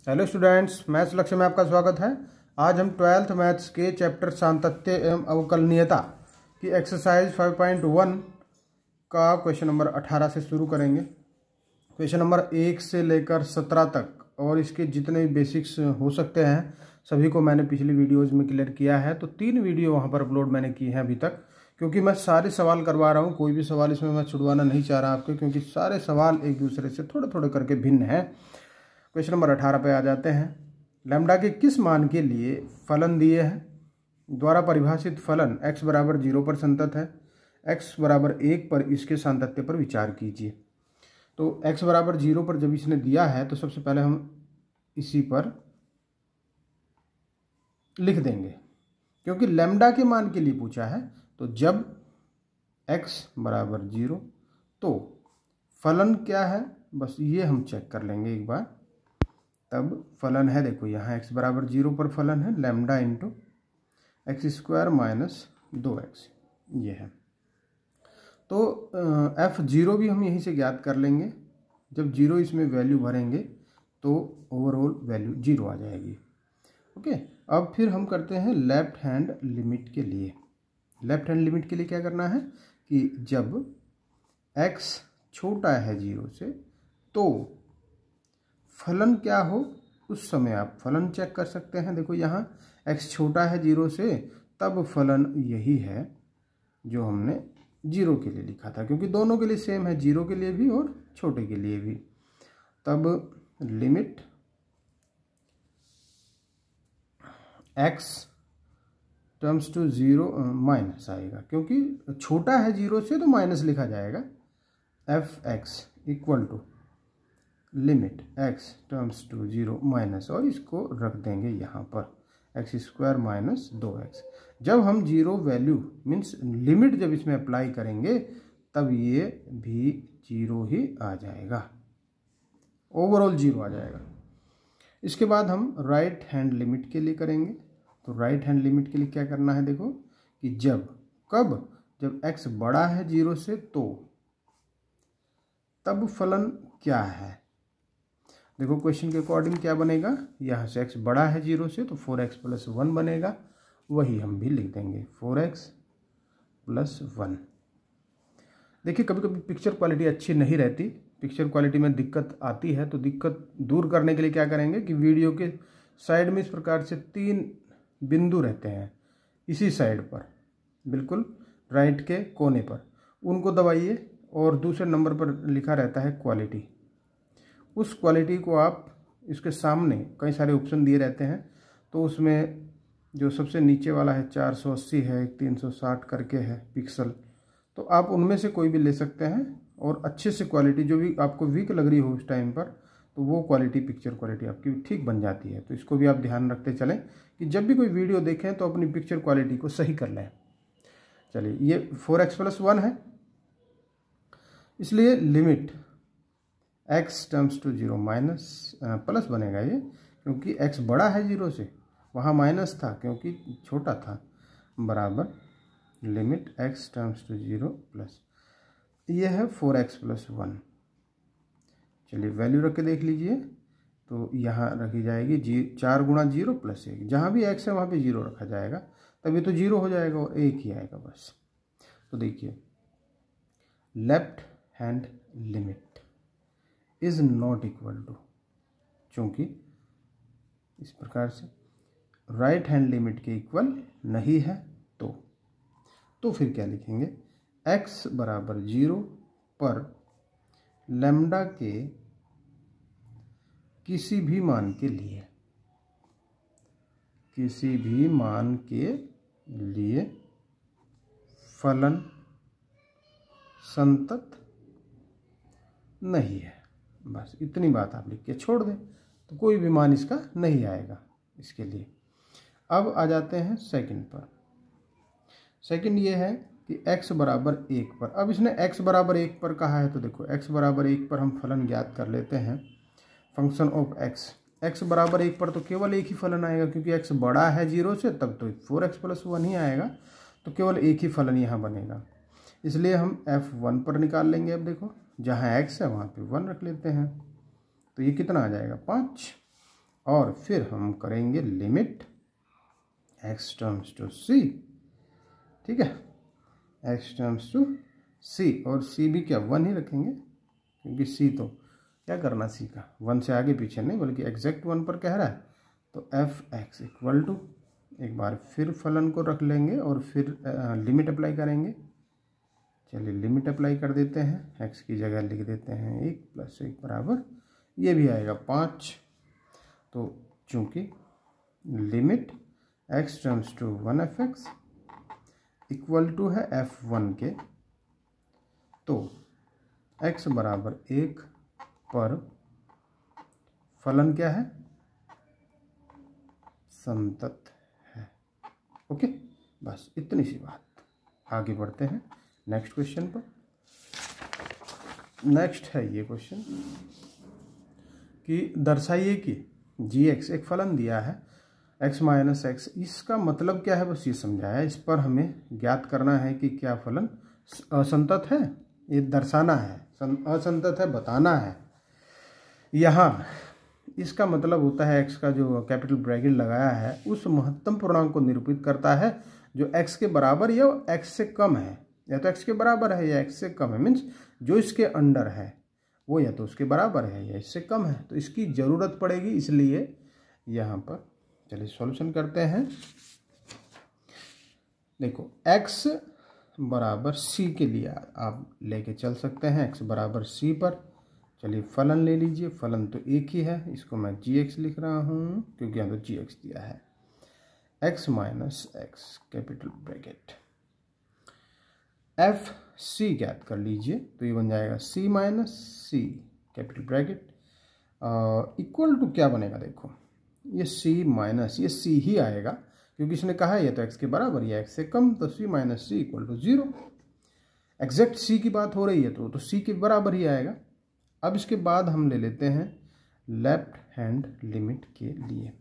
Hello students, maths लक्ष्य में आपका स्वागत है। आज हम 12th मैथ्स के चैप्टर सांतत्य एवं अवकलनीयता की एक्सरसाइज 5.1 का क्वेश्चन नंबर 18 से शुरू करेंगे। क्वेश्चन नंबर 1 से लेकर 17 तक और इसके जितने भी बेसिक्स हो सकते हैं सभी को मैंने पिछली वीडियोज़ में क्लियर किया है। तो 3 वीडियो वहाँ पर अपलोड मैंने की हैं अभी तक, क्योंकि मैं सारे सवाल करवा रहा हूँ। कोई भी सवाल इसमें मैं छुड़वाना नहीं चाह रहा आपके, क्योंकि सारे सवाल एक दूसरे से थोड़े थोड़े करके भिन्न हैं। क्वेश्चन नंबर 18 पे आ जाते हैं। लैम्डा के किस मान के लिए फलन दिए हैं? द्वारा परिभाषित फलन x बराबर 0 पर संतत है। x बराबर 1 पर इसके सांतत्य पर विचार कीजिए। तो x बराबर 0 पर जब इसने दिया है तो सबसे पहले हम इसी पर लिख देंगे, क्योंकि लैम्डा के मान के लिए पूछा है। तो जब x बराबर 0 तो फलन क्या है, बस ये हम चेक कर लेंगे एक बार। तब फलन है, देखो यहाँ x बराबर 0 पर फलन है lambda into x square minus 2x, ये है। तो f0 भी हम यहीं से ज्ञात कर लेंगे। जब 0 इसमें वैल्यू भरेंगे तो ओवरऑल वैल्यू 0 आ जाएगी। ओके, अब फिर हम करते हैं लेफ्ट हैंड लिमिट के लिए। लेफ्ट हैंड लिमिट के लिए क्या करना है कि जब x छोटा है 0 से तो फलन क्या हो, उस समय आप फलन चेक कर सकते हैं। देखो यहाँ x छोटा है 0 से, तब फलन यही है जो हमने 0 के लिए लिखा था, क्योंकि दोनों के लिए सेम है, 0 के लिए भी और छोटे के लिए भी। तब limit x tends to 0 minus आएगा, क्योंकि छोटा है 0 से तो माइनस लिखा जाएगा। f(x) equal to limit x tends to 0 minus, और इसको रख देंगे यहाँ पर एक्स स्क्वायर माइनस 2x। जब हम 0 वैल्यू मीन्स लिमिट जब इसमें अप्लाई करेंगे तब ये भी 0 ही आ जाएगा, ओवरऑल 0 आ जाएगा। इसके बाद हम राइट हैंड लिमिट के लिए करेंगे। तो राइट हैंड लिमिट के लिए क्या करना है, देखो कि जब x बड़ा है 0 से तो तब फलन क्या है। देखो क्वेश्चन के अकॉर्डिंग क्या बनेगा, यहाँ से x बड़ा है 0 से तो 4x प्लस 1 बनेगा, वही हम भी लिख देंगे 4x प्लस 1। देखिए कभी कभी पिक्चर क्वालिटी अच्छी नहीं रहती, पिक्चर क्वालिटी में दिक्कत आती है। तो दिक्कत दूर करने के लिए क्या करेंगे कि वीडियो के साइड में इस प्रकार से 3 बिंदु रहते हैं, इसी साइड पर बिल्कुल राइट के कोने पर, उनको दबाइए और दूसरे नंबर पर लिखा रहता है क्वालिटी। उस क्वालिटी को आप इसके सामने कई सारे ऑप्शन दिए रहते हैं, तो उसमें जो सबसे नीचे वाला है 480 है, 360 करके है पिक्सल, तो आप उनमें से कोई भी ले सकते हैं। और अच्छे से क्वालिटी जो भी आपको वीक लग रही हो उस टाइम पर, तो वो क्वालिटी पिक्चर क्वालिटी आपकी ठीक बन जाती है। तो इसको भी आप ध्यान रखते चलें कि जब भी कोई वीडियो देखें तो अपनी पिक्चर क्वालिटी को सही कर लें। चलिए, ये 4x प्लस 1 है, इसलिए limit x tends to 0 minus plus बनेगा ये, क्योंकि x बड़ा है 0 से, वहाँ माइनस था क्योंकि छोटा था, बराबर limit x tends to 0 plus, ये है 4x प्लस 1। चलिए वैल्यू रख के देख लीजिए। तो यहाँ रखी जाएगी 4 गुणा 0 प्लस 1, जहाँ भी x है वहाँ पे 0 रखा जाएगा, तभी तो 0 हो जाएगा और 1 ही आएगा बस। तो देखिए left hand limit is not equal to, चूंकि इस प्रकार से राइट हैंड लिमिट के इक्वल नहीं है, तो फिर क्या लिखेंगे, x बराबर 0 पर लैम्डा के किसी भी मान के लिए फलन संतत नहीं है। बस इतनी बात आप लिख के छोड़ दें तो कोई भी मान इसका नहीं आएगा इसके लिए। अब आ जाते हैं सेकंड पर। सेकंड ये है कि x बराबर 1 पर, अब इसने x बराबर 1 पर कहा है, तो देखो x बराबर 1 पर हम फलन ज्ञात कर लेते हैं। फंक्शन ऑफ x बराबर 1 पर तो केवल एक ही फलन आएगा, क्योंकि x बड़ा है 0 से, तब तो 4x प्लस 1 ही आएगा, तो केवल एक ही फलन यहाँ बनेगा। इसलिए हम f1 पर निकाल लेंगे। अब देखो जहाँ x है वहाँ पे 1 रख लेते हैं, तो ये कितना आ जाएगा 5, और फिर हम करेंगे limit x tends to c, ठीक है, x टर्म्स टू c, और c भी क्या 1 ही रखेंगे क्योंकि c तो क्या करना c का 1 से आगे पीछे नहीं बल्कि एग्जैक्ट 1 पर कह रहा है। तो f(x) इक्वल टू, एक बार फिर फलन को रख लेंगे और फिर लिमिट अप्लाई करेंगे। चलिए लिमिट अप्लाई कर देते हैं, x की जगह लिख देते हैं 1 + 1 बराबर, ये भी आएगा 5। तो चूंकि limit x tends to 1f(x) equal to है f1 के, तो x बराबर 1 पर फलन क्या है, संतत है। ओके, बस इतनी सी बात। आगे बढ़ते हैं नेक्स्ट क्वेश्चन पर। नेक्स्ट है ये क्वेश्चन कि दर्शाइए कि g(x) एक फलन दिया है x - x, इसका मतलब क्या है बस ये समझाया। इस पर हमें ज्ञात करना है कि क्या फलन असंतत है, ये दर्शाना है, असंतत है बताना है। यहाँ इसका मतलब होता है x का जो कैपिटल ब्रैकेट लगाया है उस महत्तम पूर्णांक को निरूपित करता है जो x के बराबर या x से कम है, या तो x के बराबर है या x से कम है, मीन्स जो इसके अंडर है वो या तो उसके बराबर है या इससे कम है। तो इसकी ज़रूरत पड़ेगी, इसलिए यहाँ पर चलिए सॉल्यूशन करते हैं। देखो x बराबर c के लिए आप लेके चल सकते हैं, x बराबर c पर। चलिए फलन ले लीजिए, फलन तो एक ही है, इसको मैं gx लिख रहा हूँ क्योंकि यहाँ तो gx दिया है। x - x capital bracket f c ज्ञात कर लीजिए, तो ये बन जाएगा c - c capital bracket equal to क्या बनेगा, देखो ये c माइनस ये c ही आएगा क्योंकि इसने कहा है या तो x के बराबर या x से कम, तो c - c equal to 0। Exact c की बात हो रही है तो c के बराबर ही आएगा। अब इसके बाद हम ले लेते हैं लेफ्ट हैंड लिमिट के लिए।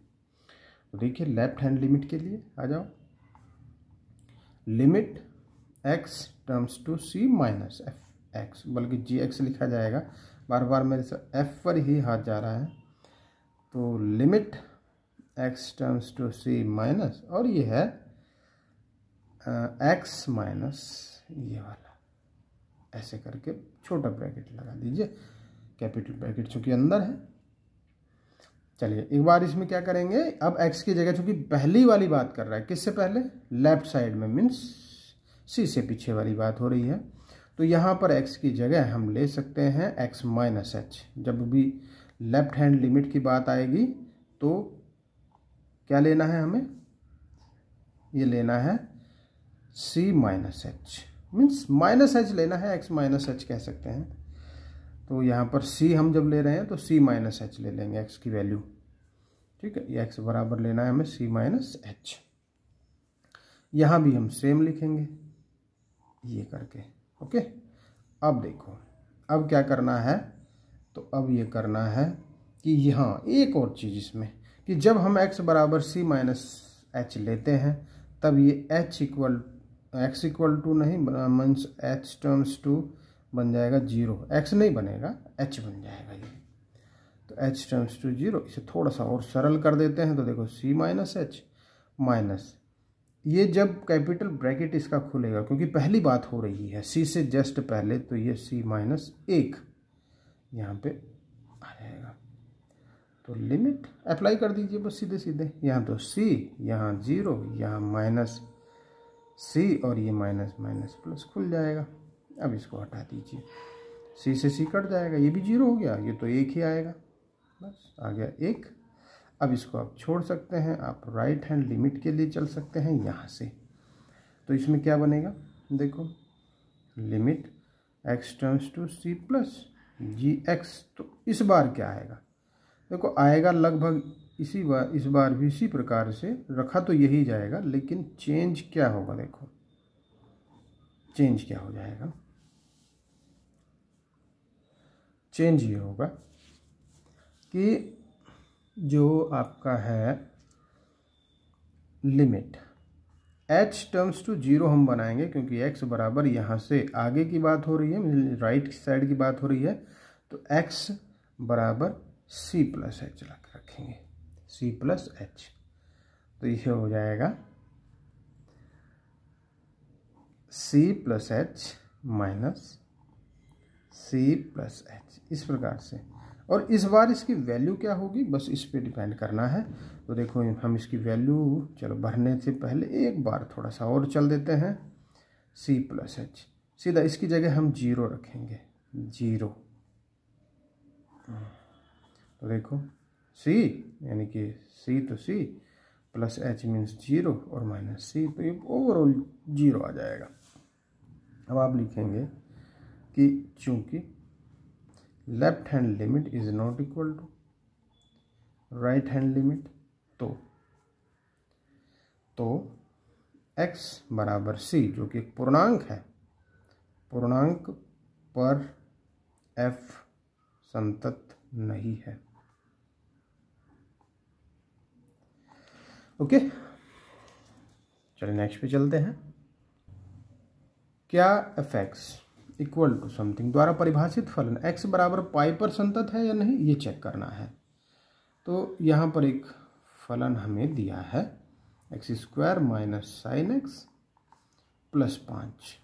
तो देखिए लेफ्ट हैंड लिमिट के लिए आ जाओ, limit x tends to c - f(x), बल्कि gx लिखा जाएगा, बार बार मेरे से f पर ही हाथ जा रहा है। तो limit x tends to c minus, और ये है x माइनस ये वाला, ऐसे करके छोटा ब्रैकेट लगा दीजिए, कैपिटल ब्रैकेट चूंकि अंदर है। चलिए एक बार इसमें क्या करेंगे, अब x की जगह चूंकि पहली वाली बात कर रहा है, किससे पहले, लेफ्ट साइड में, मीन्स c से पीछे वाली बात हो रही है, तो यहाँ पर x की जगह हम ले सकते हैं x - h। जब भी लेफ्ट हैंड लिमिट की बात आएगी तो क्या लेना है हमें, ये लेना है c - h, मीन्स -h लेना है, x - h कह सकते हैं। तो यहाँ पर c हम जब ले रहे हैं तो c - h ले लेंगे x की वैल्यू, ठीक है, ये x बराबर लेना है हमें c - h। यहाँ भी हम सेम लिखेंगे ये करके। ओके, अब देखो अब क्या करना है, तो अब ये करना है कि यहाँ एक और चीज़ इसमें कि जब हम x बराबर c - h लेते हैं तब ये x इक्वल टू नहीं मीन्स h टर्म्स टू बन जाएगा 0, x नहीं बनेगा h बन जाएगा ये, तो h टर्म्स टू 0। इसे थोड़ा सा और सरल कर देते हैं, तो देखो c - h माइनस ये जब कैपिटल ब्रैकेट इसका खुलेगा क्योंकि पहली बात हो रही है c से जस्ट पहले, तो ये c - 1 यहाँ पे आ जाएगा। तो लिमिट अप्लाई कर दीजिए बस सीधे सीधे, यहाँ तो c, यहाँ 0, यहाँ माइनस c, और ये माइनस माइनस प्लस खुल जाएगा। अब इसको हटा दीजिए, c से c कट जाएगा, ये भी 0 हो गया, ये तो 1 ही आएगा, बस आ गया 1। अब इसको आप छोड़ सकते हैं, आप राइट हैंड लिमिट के लिए चल सकते हैं यहाँ से। तो इसमें क्या बनेगा, देखो limit x tends to c plus gx, तो इस बार क्या आएगा, देखो आएगा लगभग इस बार भी इसी प्रकार से रखा तो यही जाएगा, लेकिन चेंज क्या होगा, देखो चेंज क्या हो जाएगा, चेंज ये होगा कि जो आपका है लिमिट h टर्म्स टू 0 हम बनाएंगे क्योंकि x बराबर यहाँ से आगे की बात हो रही है, राइट साइड की बात हो रही है, तो x बराबर c + h रखेंगे। C plus h. तो ये हो जाएगा c plus h minus c plus h, इस प्रकार से। और इस बार इसकी वैल्यू क्या होगी, बस इस पे डिपेंड करना है। तो देखो हम इसकी वैल्यू, चलो भरने से पहले एक बार थोड़ा सा और चल देते हैं। सी प्लस एच, सीधा इसकी जगह हम 0 रखेंगे, 0। तो देखो सी यानी कि सी तो सी प्लस एच मीन्स 0 और माइनस सी, तो ये ओवरऑल 0 आ जाएगा। अब आप लिखेंगे कि चूंकि left hand limit is not equal to right hand limit, तो x बराबर c, जो कि एक पूर्णांक है, पूर्णांक पर f संतत नहीं है। ओके, चलिए नेक्स्ट पे चलते हैं। क्या fx इक्वल टू समथिंग द्वारा परिभाषित फलन x बराबर पाई पर संतत है या नहीं, ये चेक करना है। तो यहाँ पर एक फलन हमें दिया है x square minus sine x plus 5।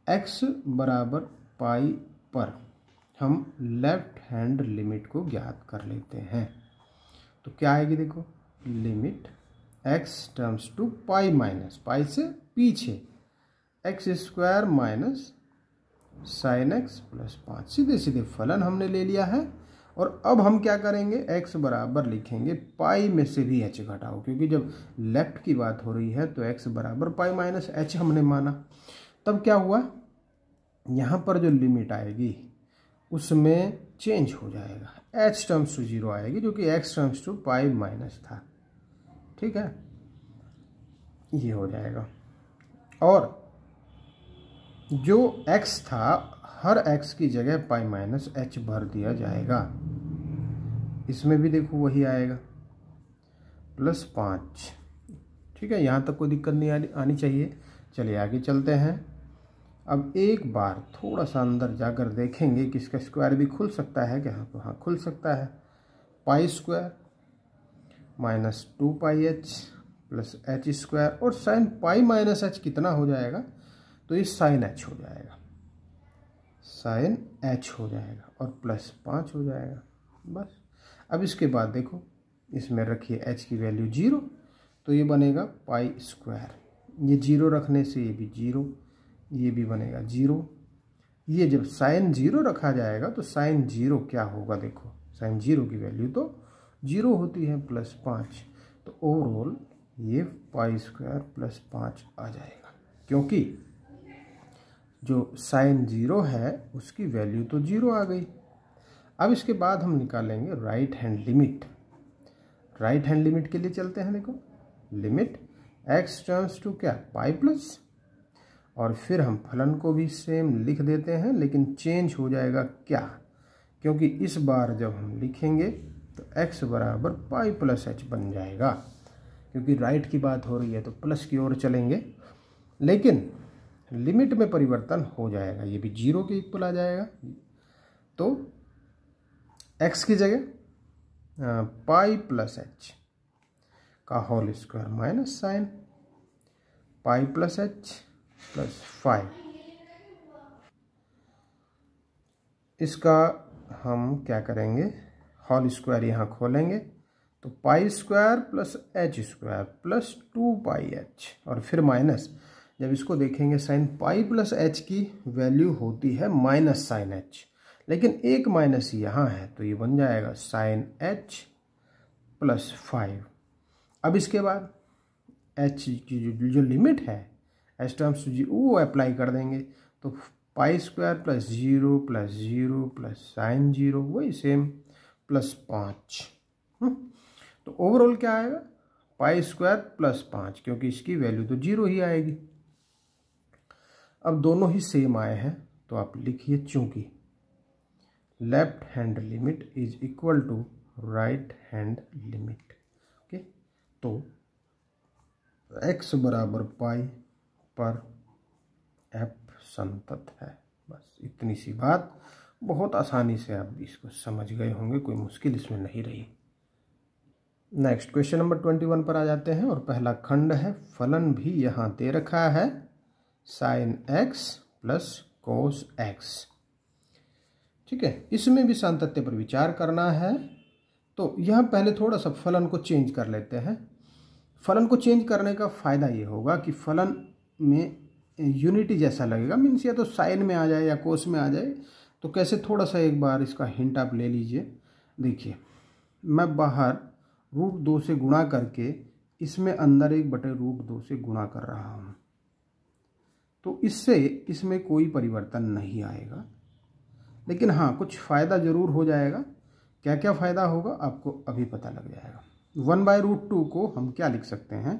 x बराबर पाई पर हम लेफ्ट हैंड लिमिट को ज्ञात कर लेते हैं। तो क्या आएगी, देखो limit x tends to pi minus pi से पीछे x square minus sine x plus 5। सीधे सीधे फलन हमने ले लिया है। और अब हम क्या करेंगे, x बराबर लिखेंगे पाई में से भी h घटाओ, क्योंकि जब लेफ्ट की बात हो रही है तो x बराबर पाई माइनस h हमने माना। तब क्या हुआ, यहाँ पर जो लिमिट आएगी उसमें चेंज हो जाएगा, h टर्म्स टू 0 आएगी, जो कि x tends to pi minus था। ठीक है, ये हो जाएगा। और जो x था, हर x की जगह पाई माइनस h भर दिया जाएगा। इसमें भी देखो वही आएगा प्लस 5। ठीक है, यहाँ तक कोई दिक्कत नहीं आनी चाहिए। चलिए आगे चलते हैं। अब एक बार थोड़ा सा अंदर जाकर देखेंगे कि इसका स्क्वायर भी खुल सकता है क्या। तो हाँ, खुल सकता है। पाई स्क्वायर माइनस 2 पाई एच प्लस एच स्क्वायर, और साइन पाई माइनस एच कितना हो जाएगा, तो ये साइन एच हो जाएगा, साइन एच हो जाएगा, और प्लस 5 हो जाएगा बस। अब इसके बाद देखो, इसमें रखिए h की वैल्यू 0, तो ये बनेगा पाई स्क्वायर। ये 0 रखने से ये भी 0, ये भी बनेगा 0। ये जब साइन 0 रखा जाएगा तो साइन 0 क्या होगा, देखो साइन 0 की वैल्यू तो 0 होती है, प्लस 5। तो ओवरऑल ये पाई स्क्वायर प्लस 5 आ जाएगा, क्योंकि जो साइन 0 है उसकी वैल्यू तो 0 आ गई। अब इसके बाद हम निकालेंगे right hand limit. Right hand limit के लिए चलते हैं। देखो लिमिट x टर्म्स टू क्या, पाई प्लस, और फिर हम फलन को भी सेम लिख देते हैं, लेकिन चेंज हो जाएगा क्या, क्योंकि इस बार जब हम लिखेंगे तो x बराबर पाई प्लस h बन जाएगा, क्योंकि राइट की बात हो रही है तो प्लस की ओर चलेंगे, लेकिन लिमिट में परिवर्तन हो जाएगा, ये भी 0 के इक्वल आ जाएगा। तो x की जगह पाई प्लस एच का whole square minus sine pi plus h plus 5। इसका हम क्या करेंगे, होल स्क्वायर यहाँ खोलेंगे तो pi square plus H square plus 2 पाई एच, और फिर माइनस, जब इसको देखेंगे साइन पाई प्लस एच की वैल्यू होती है माइनस साइन एच, लेकिन एक माइनस यहाँ है तो ये बन जाएगा साइन एच प्लस 5। अब इसके बाद एच की जो लिमिट है एच टर्म्स टू 0 वो अप्लाई कर देंगे, तो pi square plus 0 plus 0 plus sign 0 वही सेम प्लस 5। तो ओवरऑल क्या आएगा, पाई स्क्वायर प्लस 5, क्योंकि इसकी वैल्यू तो 0 ही आएगी। अब दोनों ही सेम आए हैं तो आप लिखिए चूंकि left hand limit is equal to right hand limit. Okay, तो x बराबर पाई पर f संतत है। बस इतनी सी बात, बहुत आसानी से आप इसको समझ गए होंगे, कोई मुश्किल इसमें नहीं रही। नेक्स्ट क्वेश्चन नंबर 21 पर आ जाते हैं और पहला खंड है, फलन भी यहाँ दे रखा है sign x plus cos x. ठीक है, इसमें भी सातत्य पर विचार करना है। तो यहाँ पहले थोड़ा सा फलन को चेंज कर लेते हैं। फलन को चेंज करने का फ़ायदा ये होगा कि फलन में यूनिटी जैसा लगेगा, मीन्स या तो साइन में आ जाए या कोस में आ जाए। तो कैसे, थोड़ा सा एक बार इसका हिंट आप ले लीजिए। देखिए, मैं बाहर √2 से गुणा करके इसमें अंदर 1/√2 से गुणा कर रहा हूँ, तो इससे इसमें कोई परिवर्तन नहीं आएगा। लेकिन हाँ, कुछ फ़ायदा ज़रूर हो जाएगा। क्या क्या फ़ायदा होगा आपको अभी पता लग जाएगा। 1/√2 को हम क्या लिख सकते हैं,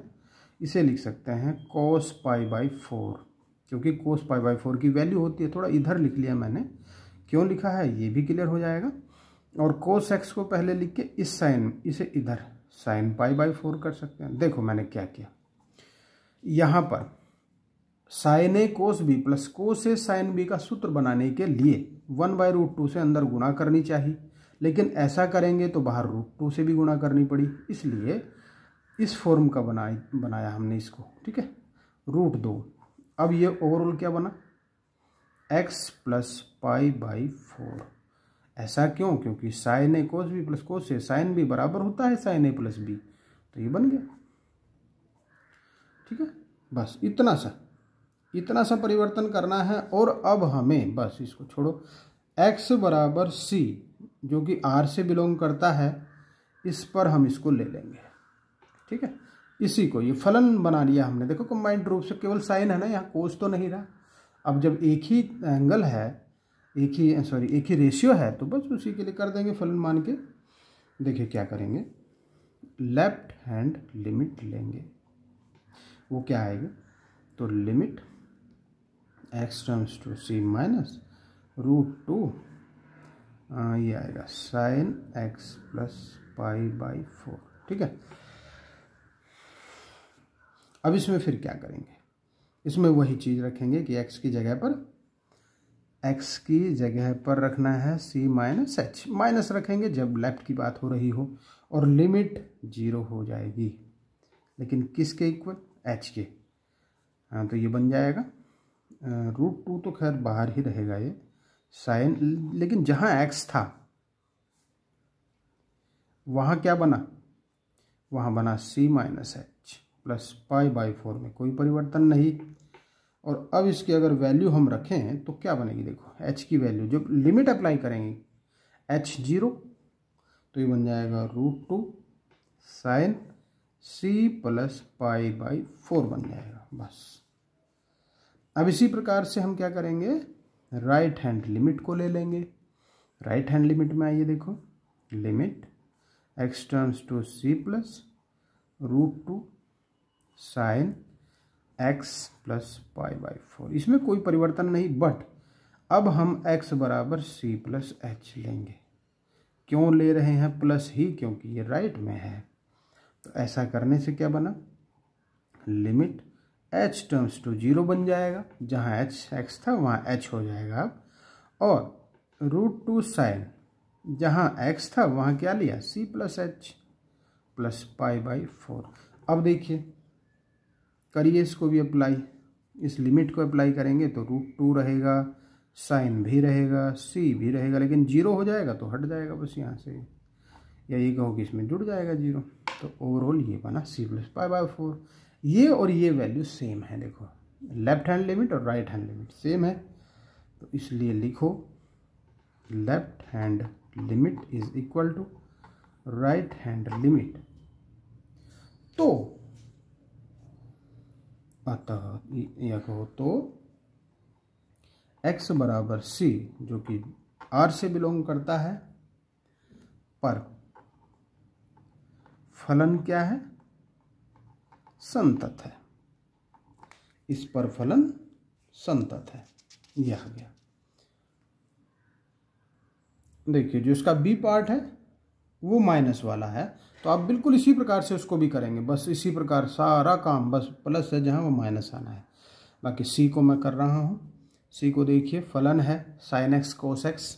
इसे लिख सकते हैं cos π/4, क्योंकि cos π/4 की वैल्यू होती है। थोड़ा इधर लिख लिया मैंने, क्यों लिखा है ये भी क्लियर हो जाएगा। और cos x को पहले लिख के इस साइन, इसे इधर sin π/4 कर सकते हैं। देखो मैंने क्या किया, यहाँ पर साइन ए कोस बी प्लस कोस ए साइन बी का सूत्र बनाने के लिए 1/√2 से अंदर गुणा करनी चाहिए, लेकिन ऐसा करेंगे तो बाहर √2 से भी गुणा करनी पड़ी, इसलिए इस फॉर्म का बनाया हमने इसको। ठीक है, √2। अब ये ओवरऑल क्या बना, x प्लस π/4। ऐसा क्यों, क्योंकि साइन ए कोस बी प्लस कोस ए साइन बी बराबर होता है साइन ए प्लस बी, तो ये बन गया। ठीक है, बस इतना सा परिवर्तन करना है। और अब हमें बस इसको छोड़ो, x बराबर c जो कि r से बिलोंग करता है, इस पर हम इसको ले लेंगे। ठीक है, इसी को ये फलन बना लिया हमने। देखो कंबाइंड रूप से केवल साइन है ना, यहाँ कोस तो नहीं रहा। अब जब एक ही एंगल है, एक ही रेशियो है, तो बस उसी के लिए कर देंगे फलन मान के। देखिए क्या करेंगे, लेफ्ट हैंड लिमिट लेंगे। वो क्या आएगा, तो limit x tends to c minus √2, ये आएगा साइन x प्लस π/4। ठीक है, अब इसमें फिर क्या करेंगे, इसमें वही चीज़ रखेंगे कि x की जगह पर रखना है c माइनस h। माइनस रखेंगे जब लेफ्ट की बात हो रही हो, और लिमिट 0 हो जाएगी, लेकिन किसके इक्वल, h के। हाँ, तो ये बन जाएगा √2 तो खैर बाहर ही रहेगा ये साइन, लेकिन जहाँ x था वहाँ क्या बना, वहाँ बना c माइनस h प्लस π/4 में कोई परिवर्तन नहीं। और अब इसकी अगर वैल्यू हम रखें तो क्या बनेगी, देखो h की वैल्यू जब लिमिट अप्लाई करेंगे h 0, तो ये बन जाएगा √2 साइन c प्लस π/4 बन जाएगा। बस अब इसी प्रकार से हम क्या करेंगे, राइट हैंड लिमिट को ले लेंगे। राइट हैंड लिमिट में आइए, देखो limit x tends to c plus √2 sine x plus π/4। इसमें कोई परिवर्तन नहीं, बट अब हम x बराबर c प्लस h लेंगे। क्यों ले रहे हैं प्लस ही, क्योंकि ये राइट में है। तो ऐसा करने से क्या बना, लिमिट h टर्म्स टू 0 बन जाएगा, जहाँ x था वहाँ h हो जाएगा अब, और √2 साइन जहाँ x था वहाँ क्या लिया, c प्लस h प्लस π/4। अब देखिए करिए इसको भी अप्लाई, इस लिमिट को अप्लाई करेंगे तो √2 रहेगा, साइन भी रहेगा, c भी रहेगा, लेकिन 0 हो जाएगा तो हट जाएगा बस यहाँ से, या ये कहो कि इसमें जुड़ जाएगा 0। तो ओवरऑल ये बना c प्लस π/4। ये और ये वैल्यू सेम है, देखो लेफ्ट हैंड लिमिट और राइट हैंड लिमिट सेम है, तो इसलिए लिखो left hand limit is equal to right hand limit. तो अतः यह कहो तो x बराबर c जो कि r से बिलोंग करता है, पर फलन क्या है, संतत है। इस पर फलन संतत है, यह गया। देखिए जो इसका b पार्ट है वो माइनस वाला है, तो आप बिल्कुल इसी प्रकार से उसको भी करेंगे। बस इसी प्रकार सारा काम, बस प्लस है जहाँ वो माइनस आना है। बाकी c को मैं कर रहा हूँ। c को देखिए फलन है साइन x कोस x।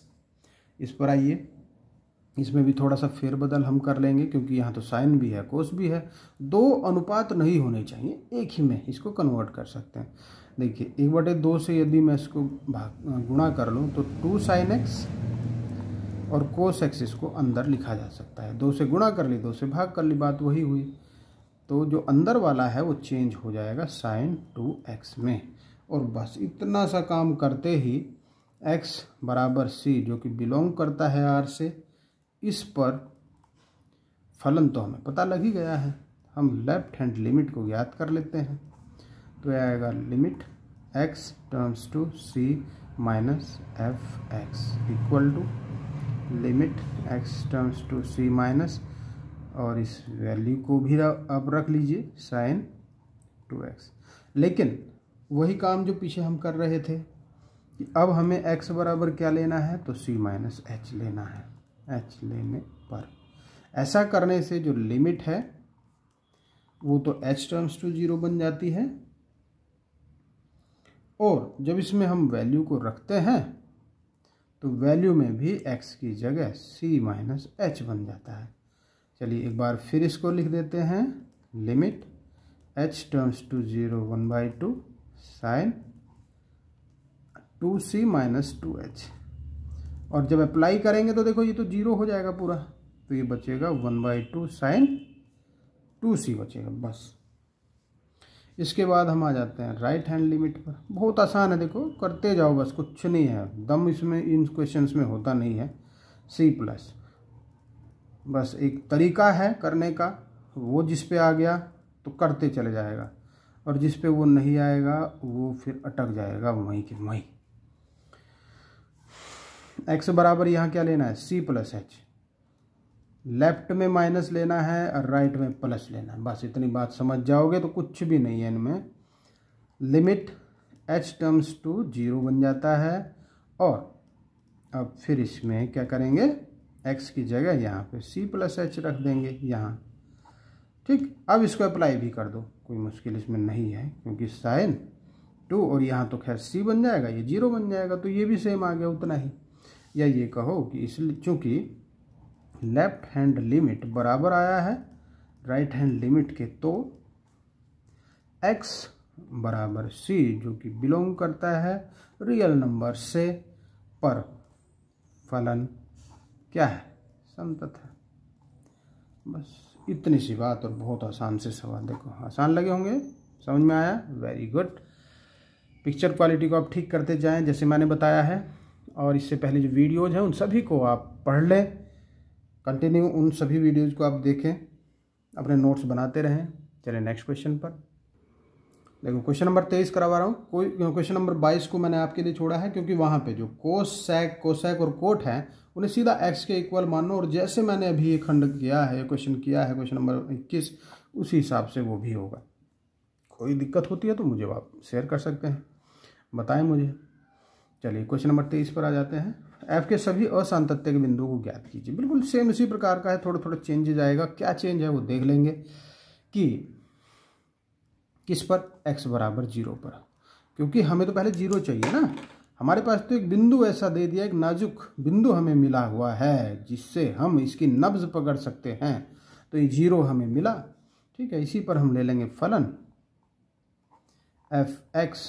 इस पर आइए, इसमें भी थोड़ा सा फेरबदल हम कर लेंगे क्योंकि यहाँ तो साइन भी है कोस भी है, दो अनुपात नहीं होने चाहिए, एक ही में इसको कन्वर्ट कर सकते हैं। देखिए 1/2 से यदि मैं इसको गुणा कर लूँ तो 2 sin x और कोस एक्स इसको अंदर लिखा जा सकता है। 2 से गुणा कर ली, 2 से भाग कर ली, बात वही हुई। तो जो अंदर वाला है वो चेंज हो जाएगा sin 2x में, और बस इतना सा काम करते ही x बराबर c जो कि बिलोंग करता है r से, इस पर फलन तो हमें पता लग ही गया है। हम लेफ्ट हैंड लिमिट को ज्ञात कर लेते हैं। तो यह आएगा limit x tends to c minus F x equal to limit x tends to c minus, और इस वैल्यू को भी आप रख लीजिए sin 2x। लेकिन वही काम जो पीछे हम कर रहे थे कि अब हमें x बराबर क्या लेना है, तो c माइनस एच लेना है। h लेने पर ऐसा करने से जो लिमिट है वो तो h टर्म्स टू 0 बन जाती है, और जब इसमें हम वैल्यू को रखते हैं तो वैल्यू में भी x की जगह c माइनस एच बन जाता है। चलिए एक बार फिर इसको लिख देते हैं, limit h tends to 0 1/2 sine 2c minus 2h, और जब अप्लाई करेंगे तो देखो ये तो 0 हो जाएगा पूरा, तो ये बचेगा 1/2 साइन 2c बचेगा बस। इसके बाद हम आ जाते हैं राइट हैंड लिमिट पर। बहुत आसान है, देखो करते जाओ बस, कुछ नहीं है, दम इसमें इन क्वेश्चंस में होता नहीं है। c प्लस बस एक तरीका है करने का, वो जिस पे आ गया तो करते चले जाएगा, और जिस पे वो नहीं आएगा वो फिर अटक जाएगा वहीं के वहीं। x बराबर यहाँ क्या लेना है, c प्लस एच, लेफ्ट में माइनस लेना है और राइट में प्लस लेना है, बस इतनी बात समझ जाओगे तो कुछ भी नहीं है इनमें। लिमिट h टर्म्स टू 0 बन जाता है, और अब फिर इसमें क्या करेंगे, x की जगह यहाँ पे c प्लस एच रख देंगे यहाँ। ठीक, अब इसको अप्लाई भी कर दो, कोई मुश्किल इसमें नहीं है, क्योंकि साइन 2 और यहाँ तो खैर c बन जाएगा, ये 0 बन जाएगा, तो ये भी सेम आ गया उतना ही। या ये कहो कि इसलिए चूँकि लेफ्ट हैंड लिमिट बराबर आया है राइट हैंड लिमिट के, तो x बराबर c जो कि बिलोंग करता है रियल नंबर से, पर फलन क्या है, संतत है। बस इतनी सी बात, और बहुत आसान से सवाल। देखो आसान लगे होंगे, समझ में आया, वेरी गुड। पिक्चर क्वालिटी को आप ठीक करते जाएं जैसे मैंने बताया है, और इससे पहले जो वीडियोज़ हैं उन सभी को आप पढ़ लें, कंटिन्यू उन सभी वीडियोज़ को आप देखें, अपने नोट्स बनाते रहें। चलिए नेक्स्ट क्वेश्चन पर। देखो क्वेश्चन नंबर 23 करवा रहा हूँ। कोई क्वेश्चन नंबर 22 को मैंने आपके लिए छोड़ा है, क्योंकि वहाँ पे जो कोसैक और कोट हैं उन्हें सीधा x के इक्वल मानो, और जैसे मैंने अभी ये खंड किया है, क्वेश्चन किया है क्वेश्चन नंबर 21, उसी हिसाब से वो भी होगा। कोई दिक्कत होती है तो मुझे आप शेयर कर सकते हैं, बताएं मुझे। चलिए क्वेश्चन नंबर 23 पर आ जाते हैं। f के सभी असांतत्य के बिंदुओं को ज्ञात कीजिए। बिल्कुल सेम इसी प्रकार का है, थोड़ा थोड़ा चेंजेज आएगा। क्या चेंज है वो देख लेंगे कि किस पर, x बराबर 0 पर, क्योंकि हमें तो पहले 0 चाहिए ना। हमारे पास तो एक बिंदु ऐसा दे दिया, एक नाजुक बिंदु हमें मिला हुआ है जिससे हम इसकी नब्ज पकड़ सकते हैं, तो ये 0 हमें मिला। ठीक है, इसी पर हम ले लेंगे फलन एफ एक्स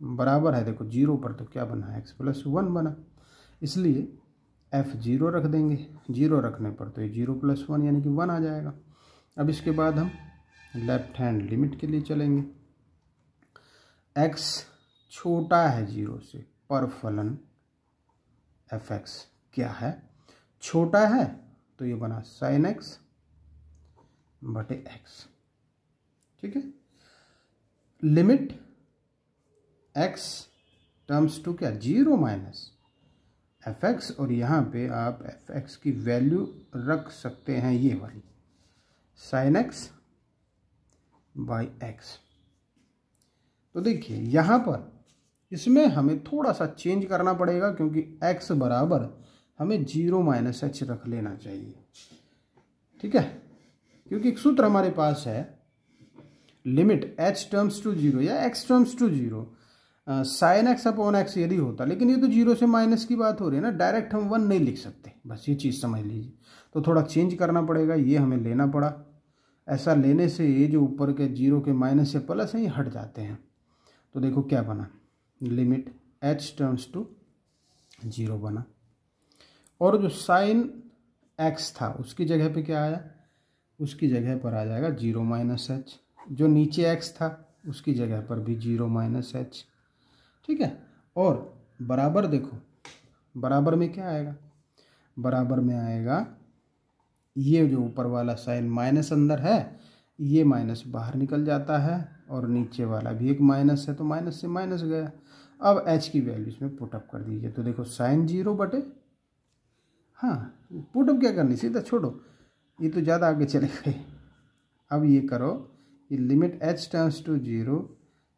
बराबर है, देखो 0 पर तो क्या बना, x प्लस 1 बना, इसलिए f 0 रख देंगे। 0 रखने पर तो ये 0 प्लस 1 यानी कि 1 आ जाएगा। अब इसके बाद हम लेफ्ट हैंड लिमिट के लिए चलेंगे। x छोटा है 0 से, पर फलन एफ एक्स क्या है, छोटा है, तो ये बना साइन एक्स बटे एक्स। ठीक है, लिमिट x टर्म्स टू क्या, 0 माइनस एफ एक्स, और यहाँ पे आप एफ एक्स की वैल्यू रख सकते हैं ये वाली, साइन एक्स बाई एक्स। तो देखिए यहाँ पर इसमें हमें थोड़ा सा चेंज करना पड़ेगा, क्योंकि x बराबर हमें 0 माइनस एच रख लेना चाहिए। ठीक है, क्योंकि एक सूत्र हमारे पास है, लिमिट h टर्म्स टू 0 या x tends to 0, sine x upon x यदि होता, लेकिन ये तो जीरो से माइनस की बात हो रही है ना, डायरेक्ट हम 1 नहीं लिख सकते, बस ये चीज़ समझ लीजिए। तो थोड़ा चेंज करना पड़ेगा, ये हमें लेना पड़ा। ऐसा लेने से ये जो ऊपर के जीरो के माइनस से प्लस हैं ये हट जाते हैं। तो देखो क्या बना, लिमिट h टर्म्स टू 0 बना। और जो साइन x था उसकी जगह पे क्या आया, उसकी जगह पर आ जाएगा 0 माइनस एच। जो नीचे x था उसकी जगह पर भी 0 माइनस एच, ठीक है। और बराबर देखो, बराबर में क्या आएगा, बराबर में आएगा ये जो ऊपर वाला साइन माइनस अंदर है, ये माइनस बाहर निकल जाता है, और नीचे वाला भी एक माइनस है तो माइनस से माइनस गया। अब h की वैल्यू इसमें पुटअप कर दीजिए, तो देखो साइन 0 बटे, हाँ पुटअप क्या करनी, सीधा छोड़ो, ये तो ज़्यादा आगे चले गए। अब ये करो कि limit h tends to 0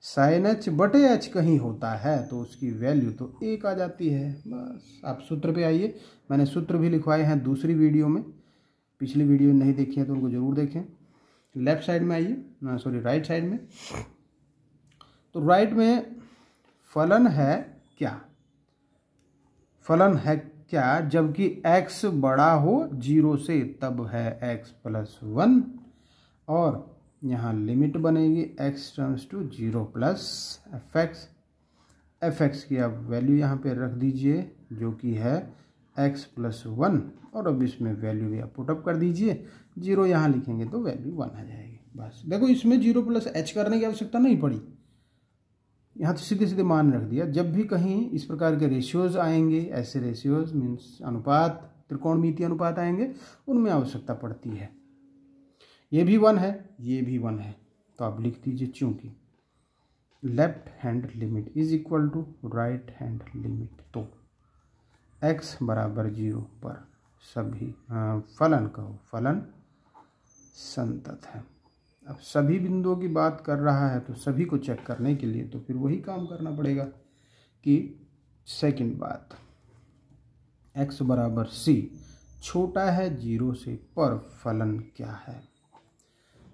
sine h बटे h कहीं होता है तो उसकी वैल्यू तो 1 आ जाती है। बस आप सूत्र पे आइए, मैंने सूत्र भी लिखवाए हैं दूसरी वीडियो में, पिछली वीडियो नहीं देखी है तो उनको ज़रूर देखें। लेफ्ट साइड में आइए, सॉरी राइट साइड में। तो राइट में फलन है क्या, फलन है क्या, जबकि x बड़ा हो 0 से तब है x प्लस 1, और यहाँ लिमिट बनेगी x tends to 0 plus fx की आप वैल्यू यहाँ पे रख दीजिए जो कि है x प्लस 1, और अब इसमें वैल्यू भी आप पुटअप कर दीजिए, 0 यहाँ लिखेंगे तो वैल्यू 1 आ जाएगी। बस देखो इसमें 0 प्लस h करने की आवश्यकता नहीं पड़ी, यहाँ तो सीधे सीधे मान रख दिया। जब भी कहीं इस प्रकार के रेशियोज आएंगे, ऐसे रेशियोज मीन्स अनुपात, त्रिकोणमितीय अनुपात आएंगे, उनमें आवश्यकता पड़ती है। ये भी 1 है, ये भी 1 है, तो आप लिख दीजिए चूंकि left hand limit is equal to right hand limit, तो x बराबर 0 पर सभी फलन कहो, फलन संतत है। अब सभी बिंदुओं की बात कर रहा है तो सभी को चेक करने के लिए तो फिर वही काम करना पड़ेगा कि सेकंड बात, x बराबर c छोटा है 0 से पर फलन क्या है।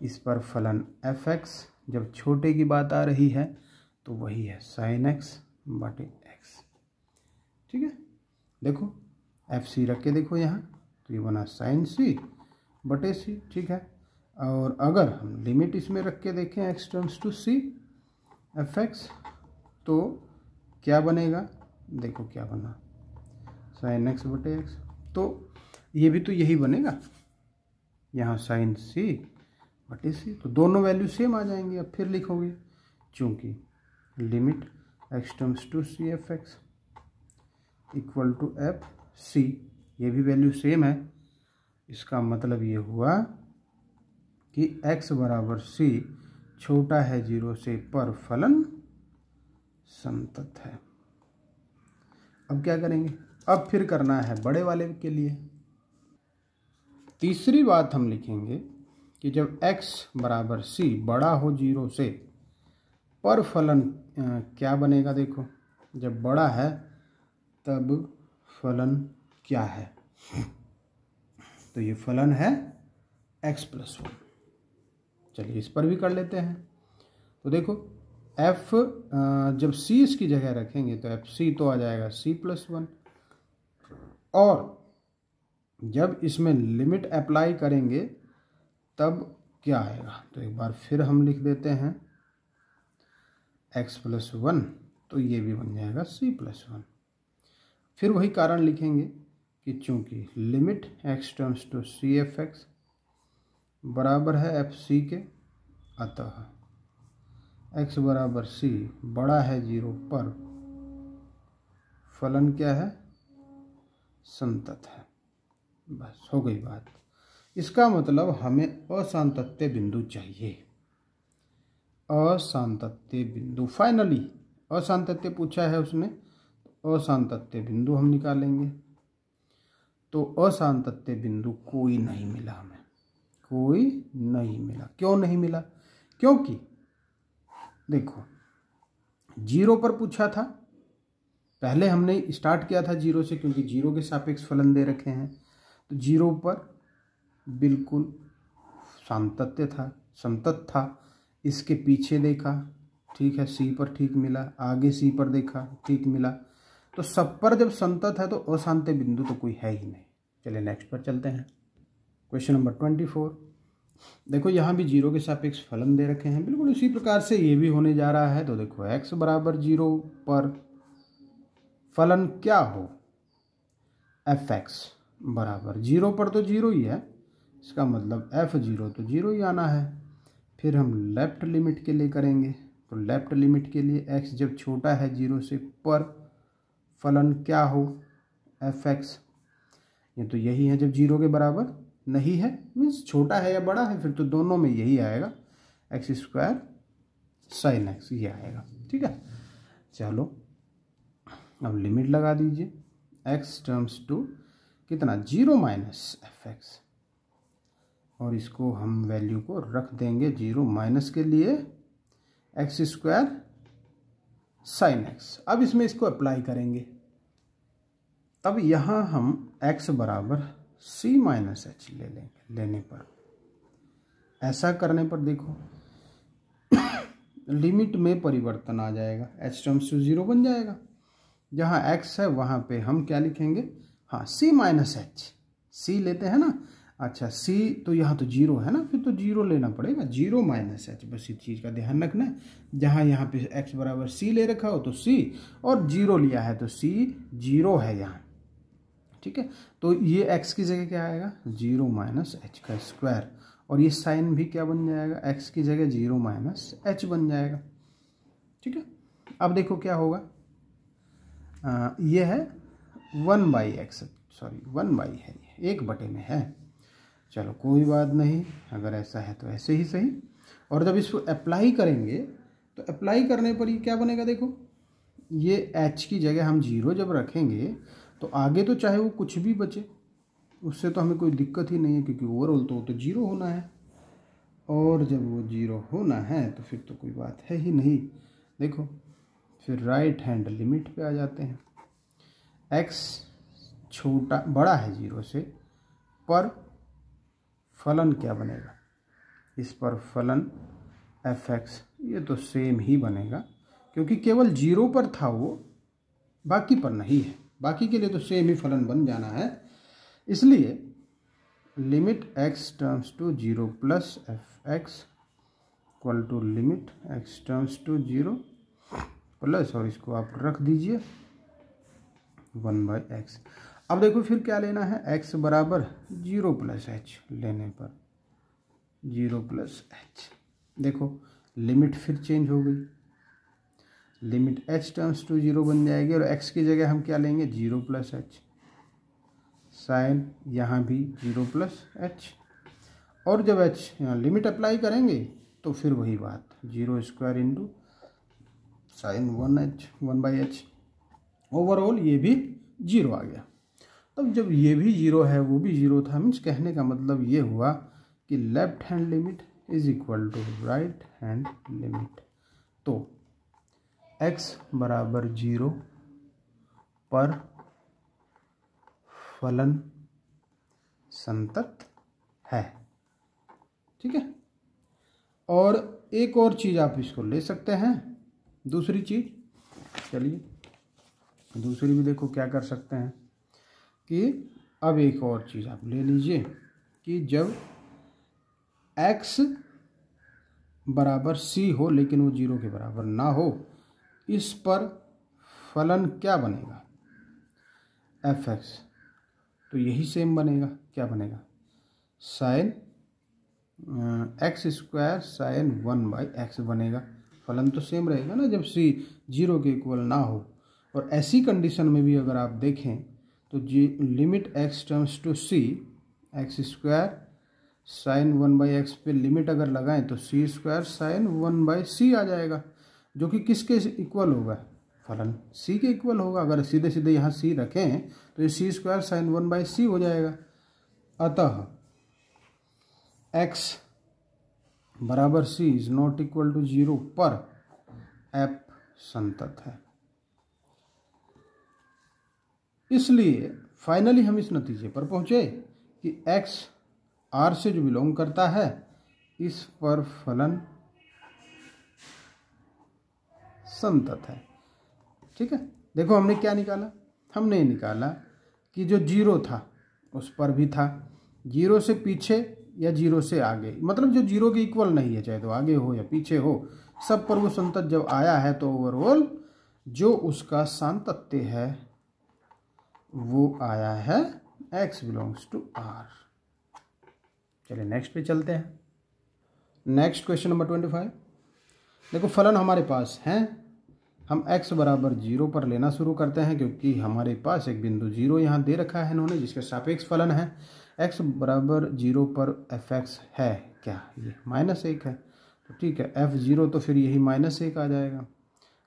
इस पर फलन fx, जब छोटे की बात आ रही है तो वही है sin x बटे x, ठीक है। देखो fc रख के देखो यहाँ, तो ये बना sin c बटे c, ठीक है। और अगर हम लिमिट इसमें रख के देखें x tends to c fx, तो क्या बनेगा, देखो क्या बना sin x बटे x, तो ये भी तो यही बनेगा, यहाँ sin c बटे c, तो दोनों वैल्यू सेम आ जाएंगी। अब फिर लिखोगे चूँकि limit x tends to c fx equal to F c, ये भी वैल्यू सेम है, इसका मतलब ये हुआ कि x बराबर c छोटा है 0 से पर फलन संतत है। अब क्या करेंगे, अब फिर करना है बड़े वाले के लिए। तीसरी बात हम लिखेंगे कि जब x बराबर c बड़ा हो 0 से पर फलन क्या बनेगा, देखो जब बड़ा है तब फलन क्या है, तो ये फलन है x प्लस 1। चलिए इस पर भी कर लेते हैं। तो देखो f जब c इसकी जगह रखेंगे तो एफ सी तो आ जाएगा c प्लस 1, और जब इसमें लिमिट अप्लाई करेंगे तब क्या आएगा, तो एक बार फिर हम लिख देते हैं x प्लस 1, तो ये भी बन जाएगा c प्लस 1। फिर वही कारण लिखेंगे कि चूंकि limit x tends to c F x बराबर है एफ सी के, अतः x बराबर c बड़ा है 0 पर फलन क्या है, संतत है। बस हो गई बात। इसका मतलब हमें असांतत्य बिंदु चाहिए, असांतत्य बिंदु। फाइनली असांतत्य पूछा है उसने, असांतत्य बिंदु हम निकालेंगे। तो असांतत्य बिंदु कोई नहीं मिला हमें, कोई नहीं मिला। क्यों नहीं मिला, क्योंकि देखो 0 पर पूछा था, पहले हमने स्टार्ट किया था 0 से, क्योंकि 0 के सापेक्ष फलन दे रखे हैं, तो 0 पर बिल्कुल सातत्य था, संतत था। इसके पीछे देखा, ठीक है, सी पर ठीक मिला, आगे सी पर देखा ठीक मिला। तो सब पर जब संतत है तो अशांत बिंदु तो कोई है ही नहीं। चलिए नेक्स्ट पर चलते हैं। Question number 24। देखो यहाँ भी 0 के सापेक्ष फलन दे रखे हैं, बिल्कुल उसी प्रकार से ये भी होने जा रहा है। तो देखो x बराबर 0 पर फलन क्या हो, fx बराबर 0 पर तो 0 ही है, इसका मतलब f0 तो 0 ही आना है। फिर हम लेफ्ट लिमिट के लिए करेंगे, तो लेफ्ट लिमिट के लिए x जब छोटा है 0 से पर फलन क्या हो, fx। ये तो यही है जब 0 के बराबर नहीं है, मीन्स छोटा है या बड़ा है, फिर तो दोनों में यही आएगा, x स्क्वायर साइन x ये आएगा। ठीक है, चलो अब लिमिट लगा दीजिए, x टर्म्स टू कितना 0 माइनस fx, और इसको हम वैल्यू को रख देंगे 0 माइनस के लिए x स्क्वायर साइन x। अब इसमें इसको अप्लाई करेंगे, तब यहाँ हम x बराबर c माइनस एच ले लेंगे। लेने पर ऐसा करने पर देखो लिमिट में परिवर्तन आ जाएगा, h टर्म्स टू 0 बन जाएगा। जहाँ x है वहाँ पे हम क्या लिखेंगे, हाँ c माइनस एच, c लेते हैं ना। अच्छा c तो यहाँ तो 0 है ना, फिर तो 0 लेना पड़ेगा, 0 माइनस एच। बस इस चीज़ का ध्यान रखना है, जहाँ यहाँ पे x बराबर c ले रखा हो तो c, और 0 लिया है तो c 0 है यहाँ। ठीक है, तो ये x की जगह क्या आएगा 0 माइनस एच का स्क्वायर, और ये साइन भी क्या बन जाएगा, x की जगह 0 माइनस एच बन जाएगा। ठीक है, अब देखो क्या होगा, ये है 1/x, सॉरी 1 है, ये 1 में है। चलो कोई बात नहीं, अगर ऐसा है तो ऐसे ही सही। और जब इसको अप्लाई करेंगे तो अप्लाई करने पर ये क्या बनेगा, देखो ये h की जगह हम 0 जब रखेंगे तो आगे तो चाहे वो कुछ भी बचे, उससे तो हमें कोई दिक्कत ही नहीं है, क्योंकि ओवरऑल तो वो तो 0 होना है, और जब वो 0 होना है तो फिर तो कोई बात है ही नहीं। देखो फिर राइट हैंड लिमिट पे आ जाते हैं, x छोटा बड़ा है 0 से, पर फलन क्या बनेगा, इस पर फलन fx, ये तो सेम ही बनेगा, क्योंकि केवल 0 पर था वो, बाकी पर नहीं है, बाकी के लिए तो सेम ही फलन बन जाना है। इसलिए limit x tends to 0 plus fx equal to limit x tends to 0 plus, और इसको आप रख दीजिए 1/x। अब देखो फिर क्या लेना है, x बराबर 0 प्लस h लेने पर 0 प्लस h, देखो लिमिट फिर चेंज हो गई, लिमिट h टर्म्स टू 0 बन जाएगी, और x की जगह हम क्या लेंगे 0 प्लस h, साइन यहाँ भी 0 प्लस h, और जब h यहाँ लिमिट अप्लाई करेंगे तो फिर वही बात 0 square into sine 1/h। Overall ये भी 0 आ गया। तब जब ये भी 0 है वो भी 0 था, मीन्स कहने का मतलब ये हुआ कि left hand limit is equal to right hand limit. तो x बराबर 0 पर फलन संतत है। ठीक है, और एक और चीज़ आप इसको ले सकते हैं, दूसरी चीज़, चलिए दूसरी भी देखो क्या कर सकते हैं कि अब एक और चीज़ आप ले लीजिए कि जब x बराबर c हो लेकिन वो 0 के बराबर ना हो, इस पर फलन क्या बनेगा fx, तो यही सेम बनेगा, क्या बनेगा sign x square sine 1/x बनेगा। फलन तो सेम रहेगा ना जब c 0 के इक्वल ना हो। और ऐसी कंडीशन में भी अगर आप देखें तो limit x tends to c x square sine 1/x पे लिमिट अगर लगाएं तो c स्क्वायर साइन 1/c आ जाएगा, जो कि किसके इक्वल होगा, फलन c के इक्वल होगा। अगर सीधे सीधे यहाँ c रखें तो ये c स्क्वायर साइन 1/c हो जाएगा। अतः x बराबर c is not equal to 0 पर f संतत है। इसलिए फाइनली हम इस नतीजे पर पहुंचे कि x R से जो बिलोंग करता है, इस पर फलन संतत है। ठीक है, देखो हमने क्या निकाला, हमने निकाला कि जो जीरो था उस पर भी था, जीरो से पीछे या जीरो से आगे, मतलब जो जीरो के इक्वल नहीं है, चाहे तो आगे हो या पीछे हो, सब पर वो संतत जब आया है तो ओवरऑल जो उसका सातत्य है वो आया है x बिलोंग्स टू r। चलिए नेक्स्ट पे चलते हैं। Next question number 25। देखो फलन हमारे पास हैं, हम x बराबर 0 पर लेना शुरू करते हैं क्योंकि हमारे पास एक बिंदु 0 यहाँ दे रखा है इन्होंने, जिसके सापेक्ष फलन है। x बराबर 0 पर fx है क्या, ये -1 है, तो ठीक है f0 तो फिर यही -1 आ जाएगा।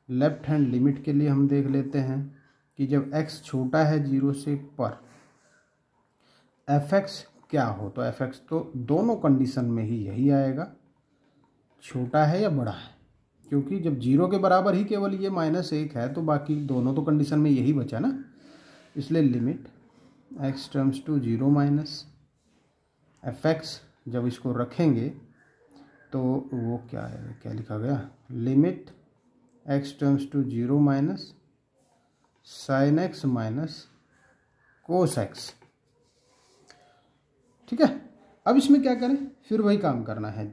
लेफ्ट हैंड लिमिट के लिए हम देख लेते हैं कि जब x छोटा है 0 से पर fx क्या हो, तो fx तो दोनों कंडीशन में ही यही आएगा, छोटा है या बड़ा है, क्योंकि जब 0 के बराबर ही केवल ये -1 है तो बाकी दोनों तो कंडीशन में यही बचा ना, इसलिए limit x tends to 0 minus fx, जब इसको रखेंगे तो वो क्या है, क्या लिखा गया, limit x tends to 0 minus sine x minus cos x। ठीक है, अब इसमें क्या करें, फिर वही काम करना है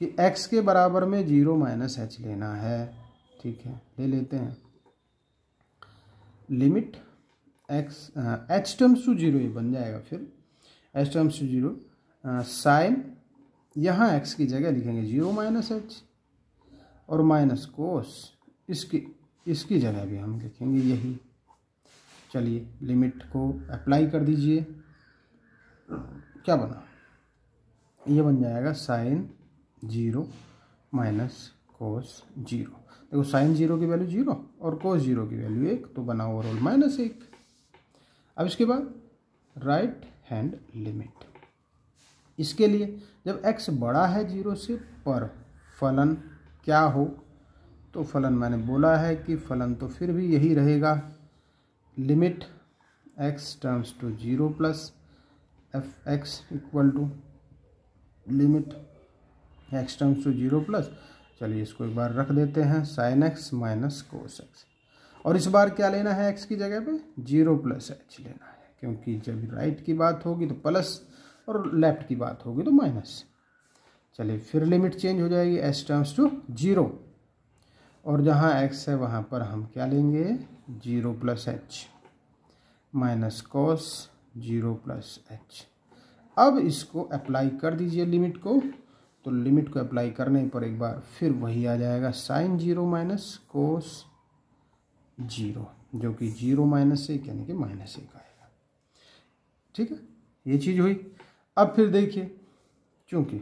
कि x के बराबर में 0 माइनस h लेना है। ठीक है, ले लेते हैं, limit x h tends to 0 ये बन जाएगा, फिर h टर्म्स टू 0 साइन, यहाँ x की जगह लिखेंगे 0 माइनस h और माइनस कोस, इसकी जगह भी हम लिखेंगे यही। चलिए लिमिट को अप्लाई कर दीजिए, क्या बना, ये बन जाएगा साइन 0 माइनस कोस 0। देखो साइन 0 की वैल्यू 0 और कोस 0 की वैल्यू 1, तो बना ओवरऑल -1। अब इसके बाद राइट हैंड लिमिट, इसके लिए जब x बड़ा है 0 से पर फलन क्या हो, तो फलन मैंने बोला है कि फलन तो फिर भी यही रहेगा, limit x tends to 0 plus fx equal to limit x tends to 0 plus, चलिए इसको एक बार रख देते हैं, sine x minus cos x, और इस बार क्या लेना है, x की जगह पे 0 प्लस h लेना है, क्योंकि जब राइट की बात होगी तो प्लस और लेफ्ट की बात होगी तो माइनस। चलिए फिर लिमिट चेंज हो जाएगी, h टर्म्स टू 0, और जहाँ x है वहाँ पर हम क्या लेंगे, 0 plus h minus cos 0 plus h। अब इसको अप्लाई कर दीजिए लिमिट को, तो लिमिट को अप्लाई करने पर एक बार फिर वही आ जाएगा, साइन 0 माइनस कोस 0, जो कि 0 माइनस 1 यानी कि -1 आएगा। ठीक है, ये चीज़ हुई। अब फिर देखिए, चूंकि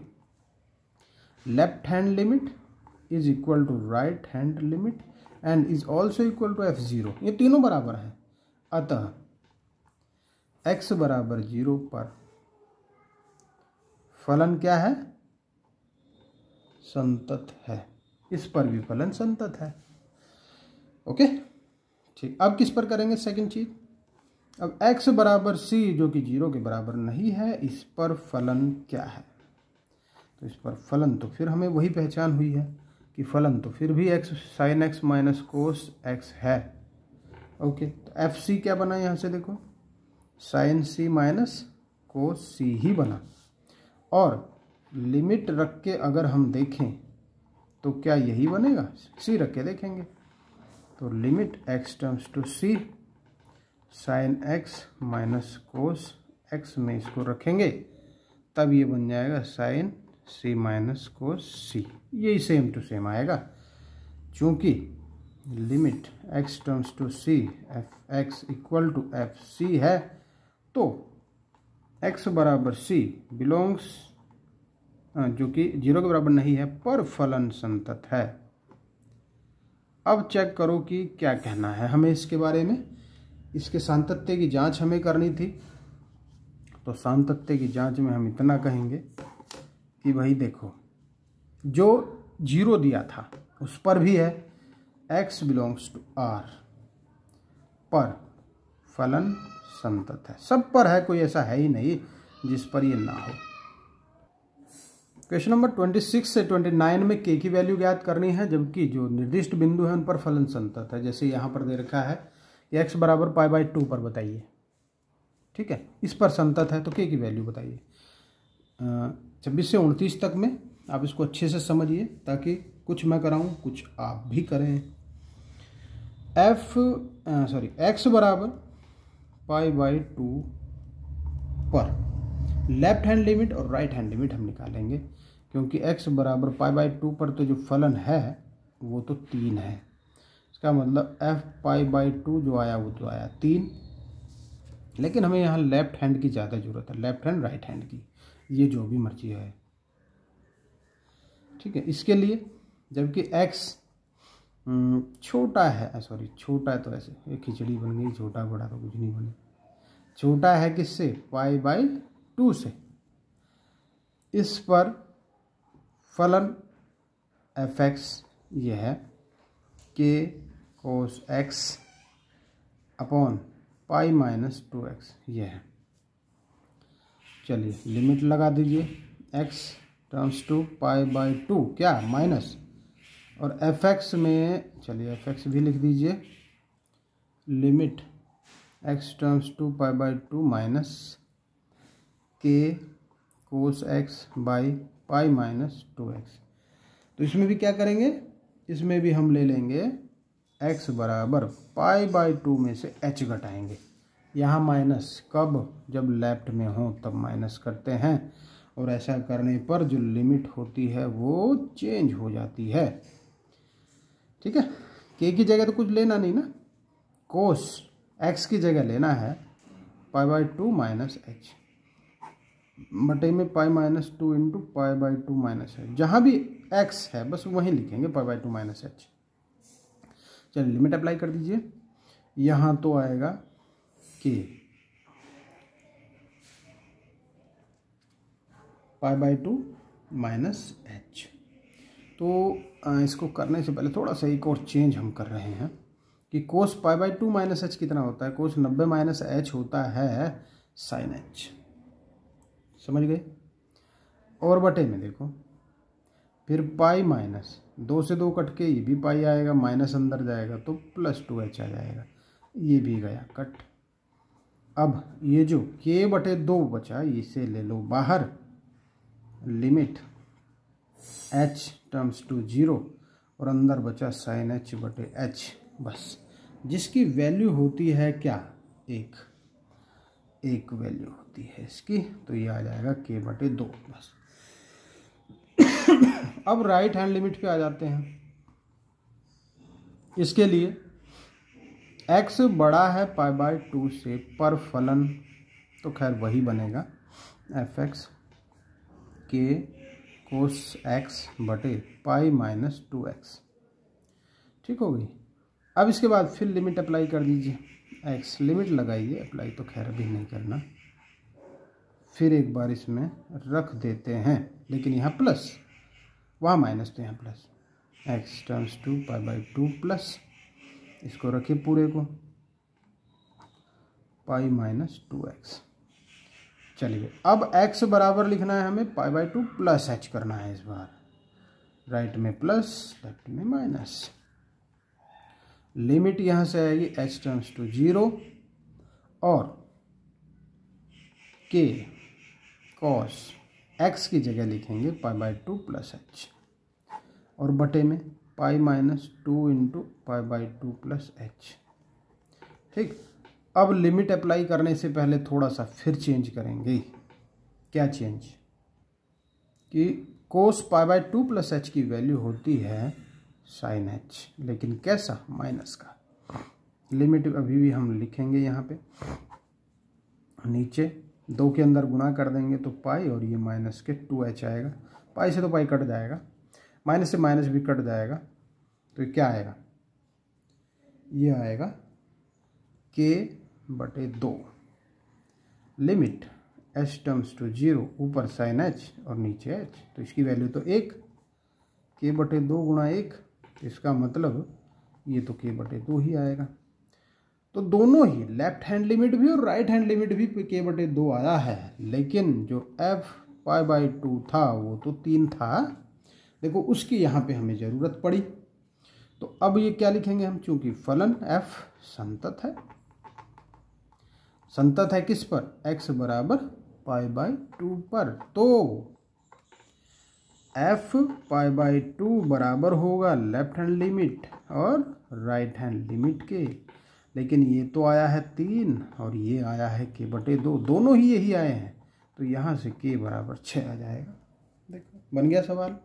left hand limit is equal to right hand limit and is also equal to f0, ये तीनों बराबर हैं, अतः x बराबर 0 पर फलन क्या है, संतत है, इस पर भी फलन संतत है। ओके ठीक, अब किस पर करेंगे सेकंड चीज, अब x बराबर c जो कि 0 के बराबर नहीं है, इस पर फलन क्या है, तो इस पर फलन तो फिर हमें वही पहचान हुई है कि फलन तो फिर भी x sine x minus cos x है। ओके, तो एफ सी क्या बना, यहाँ से देखो sine c minus cos c ही बना, और लिमिट रख के अगर हम देखें तो क्या यही बनेगा, c रख के देखेंगे, तो limit x tends to c sine x minus cos x में इसको रखेंगे, तब ये बन जाएगा sine c minus cos c, यही सेम टू सेम आएगा, चूँकि limit x tends to c F x equal to F C है, तो x बराबर c बिलोंग्स, जो कि 0 के बराबर नहीं है, पर फलन संतत है। अब चेक करो कि क्या कहना है हमें इसके बारे में, इसके सातत्य की जांच हमें करनी थी, तो सातत्य की जांच में हम इतना कहेंगे कि भाई देखो, जो 0 दिया था उस पर भी है x बिलोंग्स टू r, पर फलन संतत है, सब पर है, कोई ऐसा है ही नहीं जिस पर ये ना हो। क्वेश्चन नंबर 26 से 29 में के की वैल्यू ज्ञात करनी है, जबकि जो निर्दिष्ट बिंदु है उन पर फलन संतत है। जैसे यहाँ पर दे रखा है x बराबर π/2 पर बताइए, ठीक है, इस पर संतत है, तो के की वैल्यू बताइए। 26 से 29 तक में आप इसको अच्छे से समझिए, ताकि कुछ मैं कराऊँ कुछ आप भी करें। x बराबर π/2 पर लेफ्ट हैंड लिमिट और राइट हैंड लिमिट हम निकालेंगे, क्योंकि x बराबर π/2 पर तो जो फलन है वो तो 3 है। इसका मतलब f π/2 जो आया वो तो आया 3, लेकिन हमें यहाँ लेफ्ट हैंड की ज़्यादा ज़रूरत है, लेफ्ट हैंड राइट हैंड की, ये जो भी मर्जी है, ठीक है। इसके लिए जबकि x छोटा है, छोटा है तो ऐसे एक खिचड़ी बन गई, छोटा बड़ा तो कुछ नहीं बने, छोटा है किससे, π/2 से। इस पर फलन fx ये है k cos x upon π-2x ये है। चलिए लिमिट लगा दीजिए, x टर्म्स टू π/2 क्या माइनस, और fx में चलिए fx भी लिख दीजिए, limit x tends to π/2 minus k cos x by π-2x। तो इसमें भी क्या करेंगे, इसमें भी हम ले लेंगे x बराबर π/2 में से h घटाएंगे। यहाँ माइनस कब, जब लेफ्ट में हो तब माइनस करते हैं, और ऐसा करने पर जो लिमिट होती है वो चेंज हो जाती है, ठीक है। k की जगह तो कुछ लेना नहीं ना, कोस x की जगह लेना है π/2 माइनस h बटे में π-2 इंटू π/2 माइनस h, जहाँ भी x है बस वहीं लिखेंगे π/2 माइनस h। चलिए लिमिट अप्लाई कर दीजिए, यहाँ तो आएगा k π/2 माइनस h। तो इसको करने से पहले थोड़ा सा एक और चेंज हम कर रहे हैं कि कोस π/2 माइनस h कितना होता है, कोस 90 माइनस h होता है साइन h, समझ गए। और बटे में देखो फिर पाई माइनस 2 से 2 कट के ये भी पाई आएगा, माइनस अंदर जाएगा तो +2h आ जाएगा, ये भी गया कट। अब ये जो k/2 बचा इसे ले लो बाहर, लिमिट h टर्म्स टू 0 और अंदर बचा साइन h/h, बस जिसकी वैल्यू होती है क्या, एक वैल्यू होती है इसकी, तो ये आ जाएगा k/2 बस। अब राइट हैंड लिमिट पे आ जाते हैं। इसके लिए x बड़ा है π/2 से, पर फलन तो खैर वही बनेगा fx k cos x बटे π-2x, ठीक हो गई। अब इसके बाद फिर लिमिट अप्लाई कर दीजिए, x लिमिट लगाइए, अप्लाई तो खैर अभी नहीं करना, फिर एक बार इसमें रख देते हैं, लेकिन यहाँ प्लस वहाँ माइनस, तो यहाँ plus, x tends to π/2 plus, इसको रखिए पूरे को π-2x। चलिए अब x बराबर लिखना है हमें π/2 प्लस h करना है, इस बार राइट में प्लस लेफ्ट में माइनस। लिमिट यहाँ से आएगी h टर्म्स टू 0 और k cos x की जगह लिखेंगे π/2 प्लस h, और बटे में π-2 इंटू π/2 प्लस h, ठीक। अब लिमिट अप्लाई करने से पहले थोड़ा सा फिर चेंज करेंगे। क्या चेंज, कि कोस π/2 प्लस h की वैल्यू होती है साइन h, लेकिन कैसा, माइनस का। लिमिट अभी भी हम लिखेंगे यहाँ पे, नीचे 2 के अंदर गुना कर देंगे तो पाई, और ये माइनस के 2h आएगा, पाई से तो पाई कट जाएगा, माइनस से माइनस भी कट जाएगा, तो क्या आएगा, ये आएगा k/2, limit h tends to 0, ऊपर साइन h और नीचे h, तो इसकी वैल्यू तो 1, k/2 गुणा 1, इसका मतलब ये तो k/2 ही आएगा। तो दोनों ही लेफ्ट हैंड लिमिट भी और राइट हैंड लिमिट भी k/2 आया है, लेकिन जो f π/2 था वो तो 3 था, देखो उसकी यहाँ पे हमें ज़रूरत पड़ी। तो अब ये क्या लिखेंगे हम, चूंकि फलन f संतत है किस पर, x बराबर π/2 पर, तो f π/2 बराबर होगा लेफ्ट हैंड लिमिट और राइट हैंड लिमिट के। लेकिन ये तो आया है 3 और ये आया है k/2, दोनों ही यही आए हैं, तो यहाँ से k बराबर 6 आ जाएगा। देखो बन गया सवाल,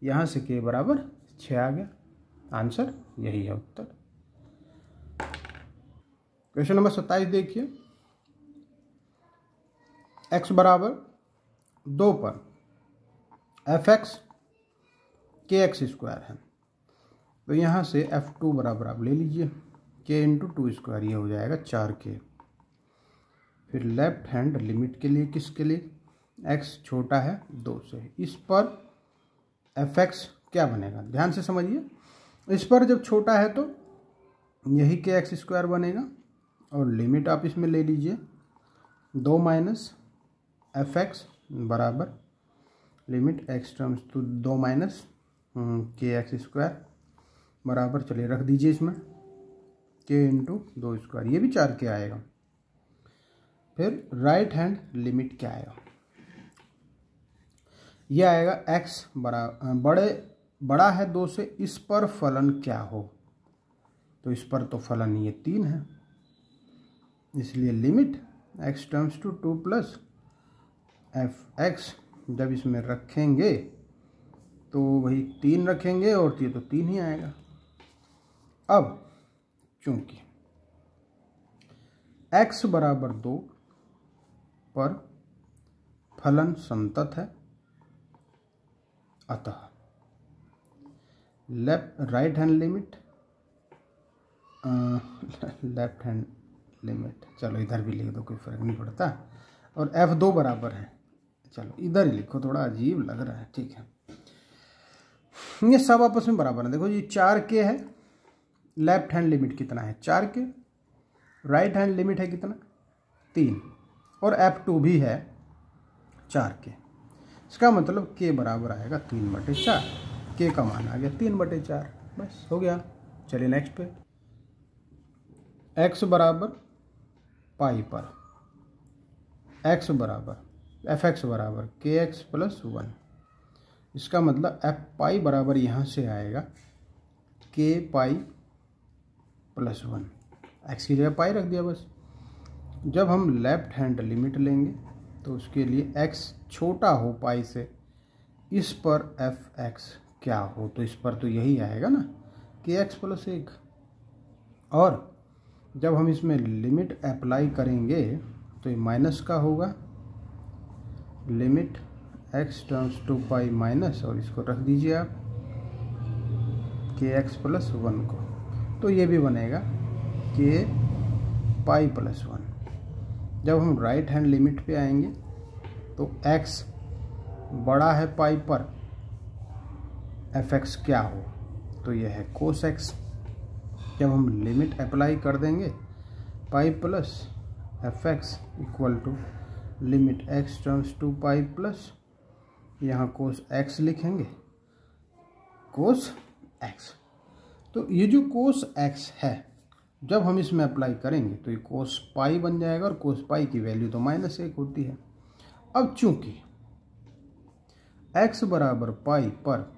यहाँ से k बराबर 6 आ गया। आंसर यही है उत्तर। क्वेश्चन नंबर 27 देखिए, x बराबर 2 पर fx kx² है, तो यहाँ से f2 बराबर आप ले लीजिए k × 2², ये हो जाएगा 4k। फिर लेफ्ट हैंड लिमिट के लिए, किसके लिए, x छोटा है 2 से, इस पर fx क्या बनेगा, ध्यान से समझिए। इस पर जब छोटा है तो यही kx² बनेगा, और लिमिट आप इसमें ले लीजिए 2 - fx बराबर limit x tends to 2 - kx² बराबर, चलिए रख दीजिए इसमें k × 2², ये भी 4k आएगा। फिर राइट हैंड लिमिट क्या आएगा, ये आएगा x बड़ा है 2 से, इस पर फलन क्या हो, तो इस पर तो फलन ये 3 है, इसलिए limit x tends to 2 + fx, जब इसमें रखेंगे तो वही 3 रखेंगे और ये तो 3 ही आएगा। अब चूंकि x बराबर 2 पर फलन संतत है, अतः राइट हैंड लिमिट, चलो इधर भी लिख दो, कोई फर्क नहीं पड़ता, और f2 बराबर है, चलो इधर ही लिखो, थोड़ा अजीब लग रहा है, ठीक है। ये सब आपस में बराबर है। देखो ये 4k है, लेफ्ट हैंड लिमिट कितना है 4k, राइट हैंड लिमिट है कितना 3, और f2 भी है 4k। इसका मतलब k बराबर आएगा 3/4, k का मान आ गया 3/4, बस हो गया। चलिए नेक्स्ट पे, x बराबर पाई पर x बराबर fx बराबर kx + 1, इसका मतलब f पाई बराबर यहाँ से आएगा k पाई + 1, x की जगह पाई रख दिया बस। जब हम लेफ्ट हैंड लिमिट लेंगे तो उसके लिए x छोटा हो पाई से, इस पर fx क्या हो, तो इस पर तो यही आएगा ना kx + 1, और जब हम इसमें लिमिट अप्लाई करेंगे तो ये माइनस का होगा, limit x tends to pi minus, और इसको रख दीजिए आप kx + 1 को, तो ये भी बनेगा k पाई + 1। जब हम राइट हैंड लिमिट पे आएंगे तो x बड़ा है पाई पर, fx क्या हो, तो यह है cos x। जब हम लिमिट अप्लाई कर देंगे pi plus fx equal to limit x tends to pi plus, यहाँ cos x लिखेंगे cos x। तो ये जो cos x है, जब हम इसमें अप्लाई करेंगे तो ये cos पाई बन जाएगा, और cos पाई की वैल्यू तो -1 होती है। अब चूंकि x बराबर पाई पर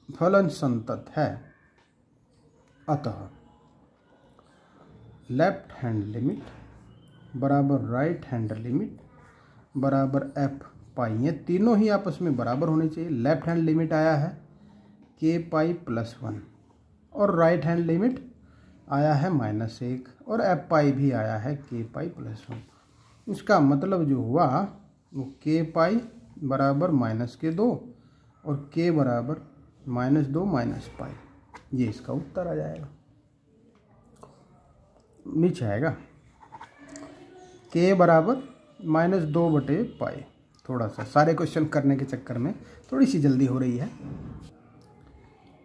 फलन संतत है, अतः लेफ्ट हैंड लिमिट बराबर राइट हैंड लिमिट बराबर f पाई, ये तीनों ही आपस में बराबर होने चाहिए। लेफ्ट हैंड लिमिट आया है k पाई + 1, और राइट हैंड लिमिट आया है -1, और f पाई भी आया है k पाई + 1। इसका मतलब जो हुआ वो k पाई बराबर -2 और k बराबर -2 - पाई, ये इसका उत्तर आ जाएगा। नीचे आएगा k बराबर -2/पाई। थोड़ा सा सारे क्वेश्चन करने के चक्कर में थोड़ी सी जल्दी हो रही है।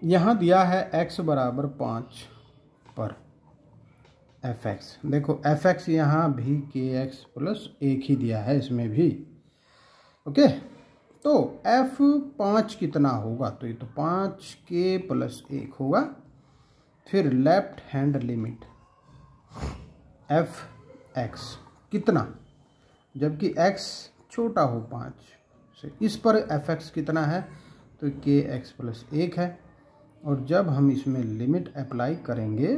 यहाँ दिया है x बराबर 5 पर एफ एक्स। देखो एफ एक्स यहाँ भी के एक्स प्लस 1 ही दिया है इसमें भी। ओके, तो एफ 5 कितना होगा, तो ये तो 5 के प्लस 1 होगा। फिर left hand limit F x कितना, जबकि एक्स छोटा हो 5 से, इस पर एफ एक्स कितना है, तो के एक्स प्लस 1 है। और जब हम इसमें लिमिट अप्लाई करेंगे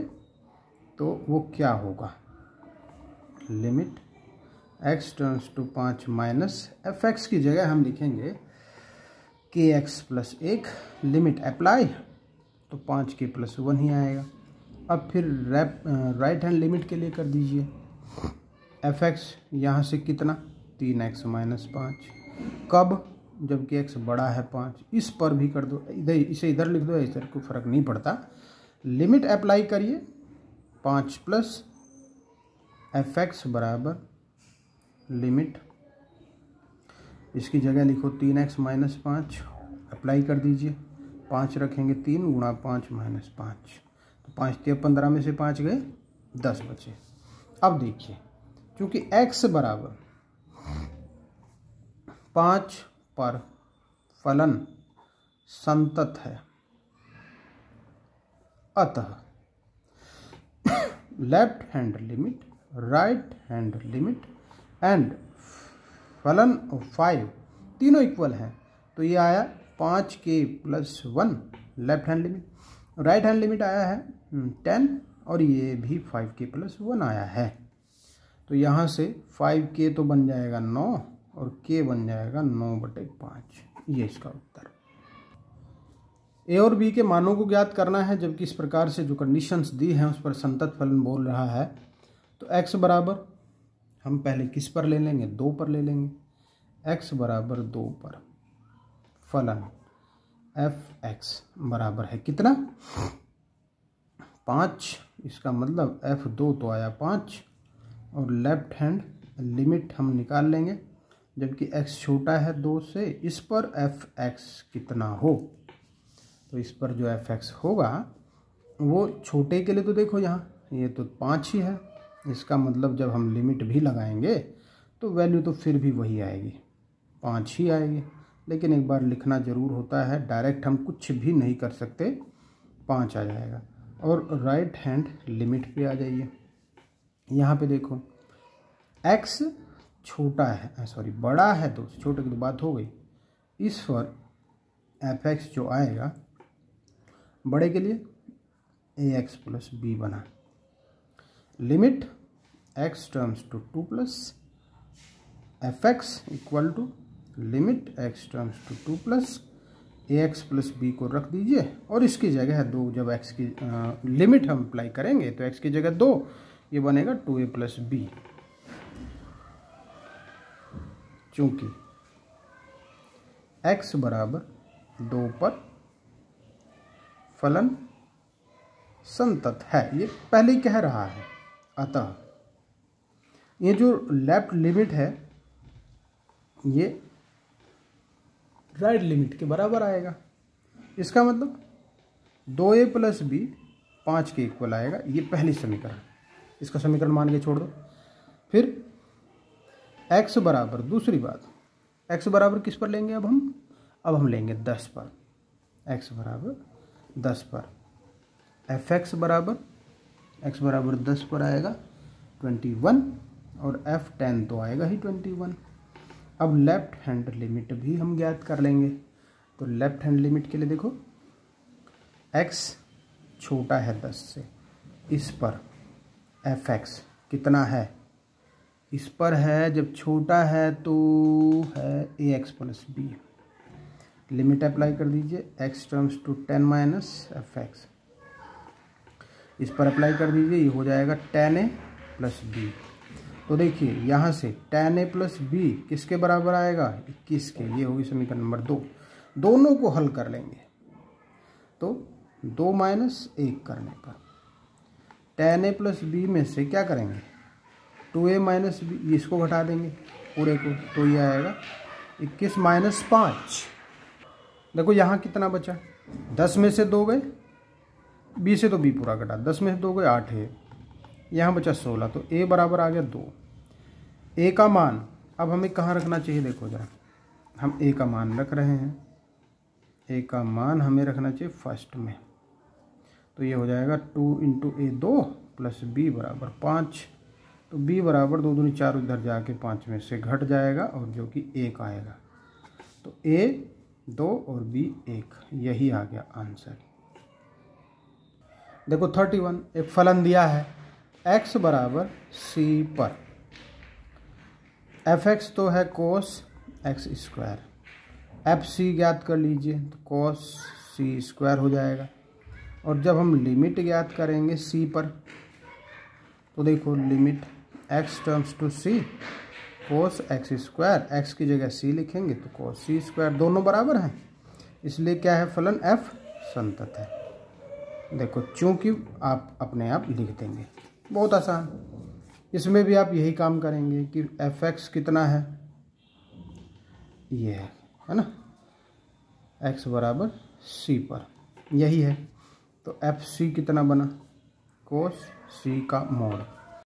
तो वो क्या होगा, limit X turns to 5 minus F X की जगह हम लिखेंगे के एक्स प्लस 1, लिमिट अप्लाई तो 5 के प्लस 1 ही आएगा। अब फिर राइट हैंड लिमिट के लिए कर दीजिए, एफ एक्स यहाँ से कितना 3x माइनस 5, कब, जबकि एक्स बड़ा है 5। इस पर भी कर दो, इधर इसे इधर लिख दो, इधर कोई फ़र्क नहीं पड़ता। लिमिट अप्लाई करिए 5 प्लस एफ एक्स बराबर लिमिट, इसकी जगह लिखो 3x माइनस 5, अप्लाई कर दीजिए, 5 रखेंगे 3 गुणा 5 माइनस 5, तो 5 × 15 में से 5 गए 10 बचे। अब देखिए क्योंकि x बराबर 5 पर फलन संतत है, अतः left hand limit, right hand limit and फलन 5 तीनों इक्वल हैं। तो ये आया 5 के plus 1 left hand limit, right hand limit आया है 10 और ये भी 5 के प्लस 1 आया है। तो यहाँ से 5 के तो बन जाएगा 9 और के बन जाएगा 9/5, ये इसका उत्तर। ए और बी के मानों को ज्ञात करना है, जबकि इस प्रकार से जो कंडीशंस दी हैं उस पर संतत फलन बोल रहा है। तो x बराबर हम पहले किस पर ले लेंगे, 2 पर ले लेंगे। x बराबर 2 पर फलन एफ एक्स बराबर है कितना 5, इसका मतलब f2 तो आया 5 और लेफ्ट हैंड लिमिट हम निकाल लेंगे, जबकि x छोटा है 2 से, इस पर एफ एक्स कितना हो, तो इस पर जो एफ एक्स होगा वो छोटे के लिए तो देखो यहाँ ये तो 5 ही है, इसका मतलब जब हम लिमिट भी लगाएंगे तो वैल्यू तो फिर भी वही आएगी, 5 ही आएगी। लेकिन एक बार लिखना ज़रूर होता है, डायरेक्ट हम कुछ भी नहीं कर सकते, 5 आ जाएगा। और राइट हैंड लिमिट पे आ जाइए, यहाँ पे देखो x छोटा है, सॉरी बड़ा है, तो छोटे की तो बात हो गई, इस पर एफ एक्स जो आएगा बड़े के लिए ए एक्स प्लस बी बना, limit x tends to 2 plus F x equal to limit x tends to 2 plus A x plus B को रख दीजिए और इसकी जगह 2, जब x की लिमिट हम अप्लाई करेंगे तो x की जगह 2, ये बनेगा 2a प्लस बी। चूंकि x बराबर 2 पर फलन संतत है, ये पहले ही कह रहा है, अतः ये जो लेफ्ट लिमिट है ये राइट लिमिट के बराबर आएगा। इसका मतलब 2a प्लस बी 5 के इक्वल आएगा, ये पहली समीकरण, इसका समीकरण मान के छोड़ दो। फिर x बराबर, दूसरी बात x बराबर किस पर लेंगे, अब हम लेंगे 10 पर, x बराबर 10 पर एफ एक्स बराबर x बराबर 10 पर आएगा 21 और f 10 तो आएगा ही 21। अब लेफ्ट हैंड लिमिट भी हम ज्ञात कर लेंगे, तो लेफ्ट हैंड लिमिट के लिए देखो x छोटा है 10 से, इस पर एफ एक्स कितना है, इस पर है, जब छोटा है तो है a x plus b, limit apply कर दीजिए x tends to 10 minus F x, इस पर अप्लाई कर दीजिए, ये हो जाएगा 10a प्लस बी। तो देखिए यहाँ से 10a प्लस बी किसके बराबर आएगा, 21 के, ये होगी समीकरण नंबर 2। दोनों को हल कर लेंगे तो 2 माइनस 1 करने पर 10a प्लस बी में से क्या करेंगे, 2a माइनस बी, इसको घटा देंगे पूरे को, तो ये आएगा 21 माइनस 5। देखो यहाँ कितना बचा, 10 में से 2 गए, b से तो b पूरा कटा, 10 में से 2 गए 8 है, यहाँ बचा 16, तो a बराबर आ गया 2। a का मान अब हमें कहाँ रखना चाहिए, देखो जरा, हम a का मान रख रहे हैं, a का मान हमें रखना चाहिए फर्स्ट में, तो ये हो जाएगा 2 × a 2 प्लस b बराबर 5। तो b बराबर 2 दूनी 4, उधर जाके 5 में से घट जाएगा और जो कि 1 आएगा। तो a 2 और b 1, यही आ गया आंसर। देखो 31, एक फलन दिया है x बराबर c पर, fx तो है कोस x स्क्वायर, fc ज्ञात कर लीजिए, तो कोस c स्क्वायर हो जाएगा। और जब हम लिमिट ज्ञात करेंगे c पर, तो देखो limit x tends to c cos x square, x की जगह c लिखेंगे तो कोस c स्क्वायर, दोनों बराबर हैं, इसलिए क्या है फलन f संतत है। देखो चूंकि आप अपने आप लिख देंगे, बहुत आसान। इसमें भी आप यही काम करेंगे कि fx कितना है, ये है ना, x बराबर c पर, यही है। तो fc कितना बना, कोस c का मोड।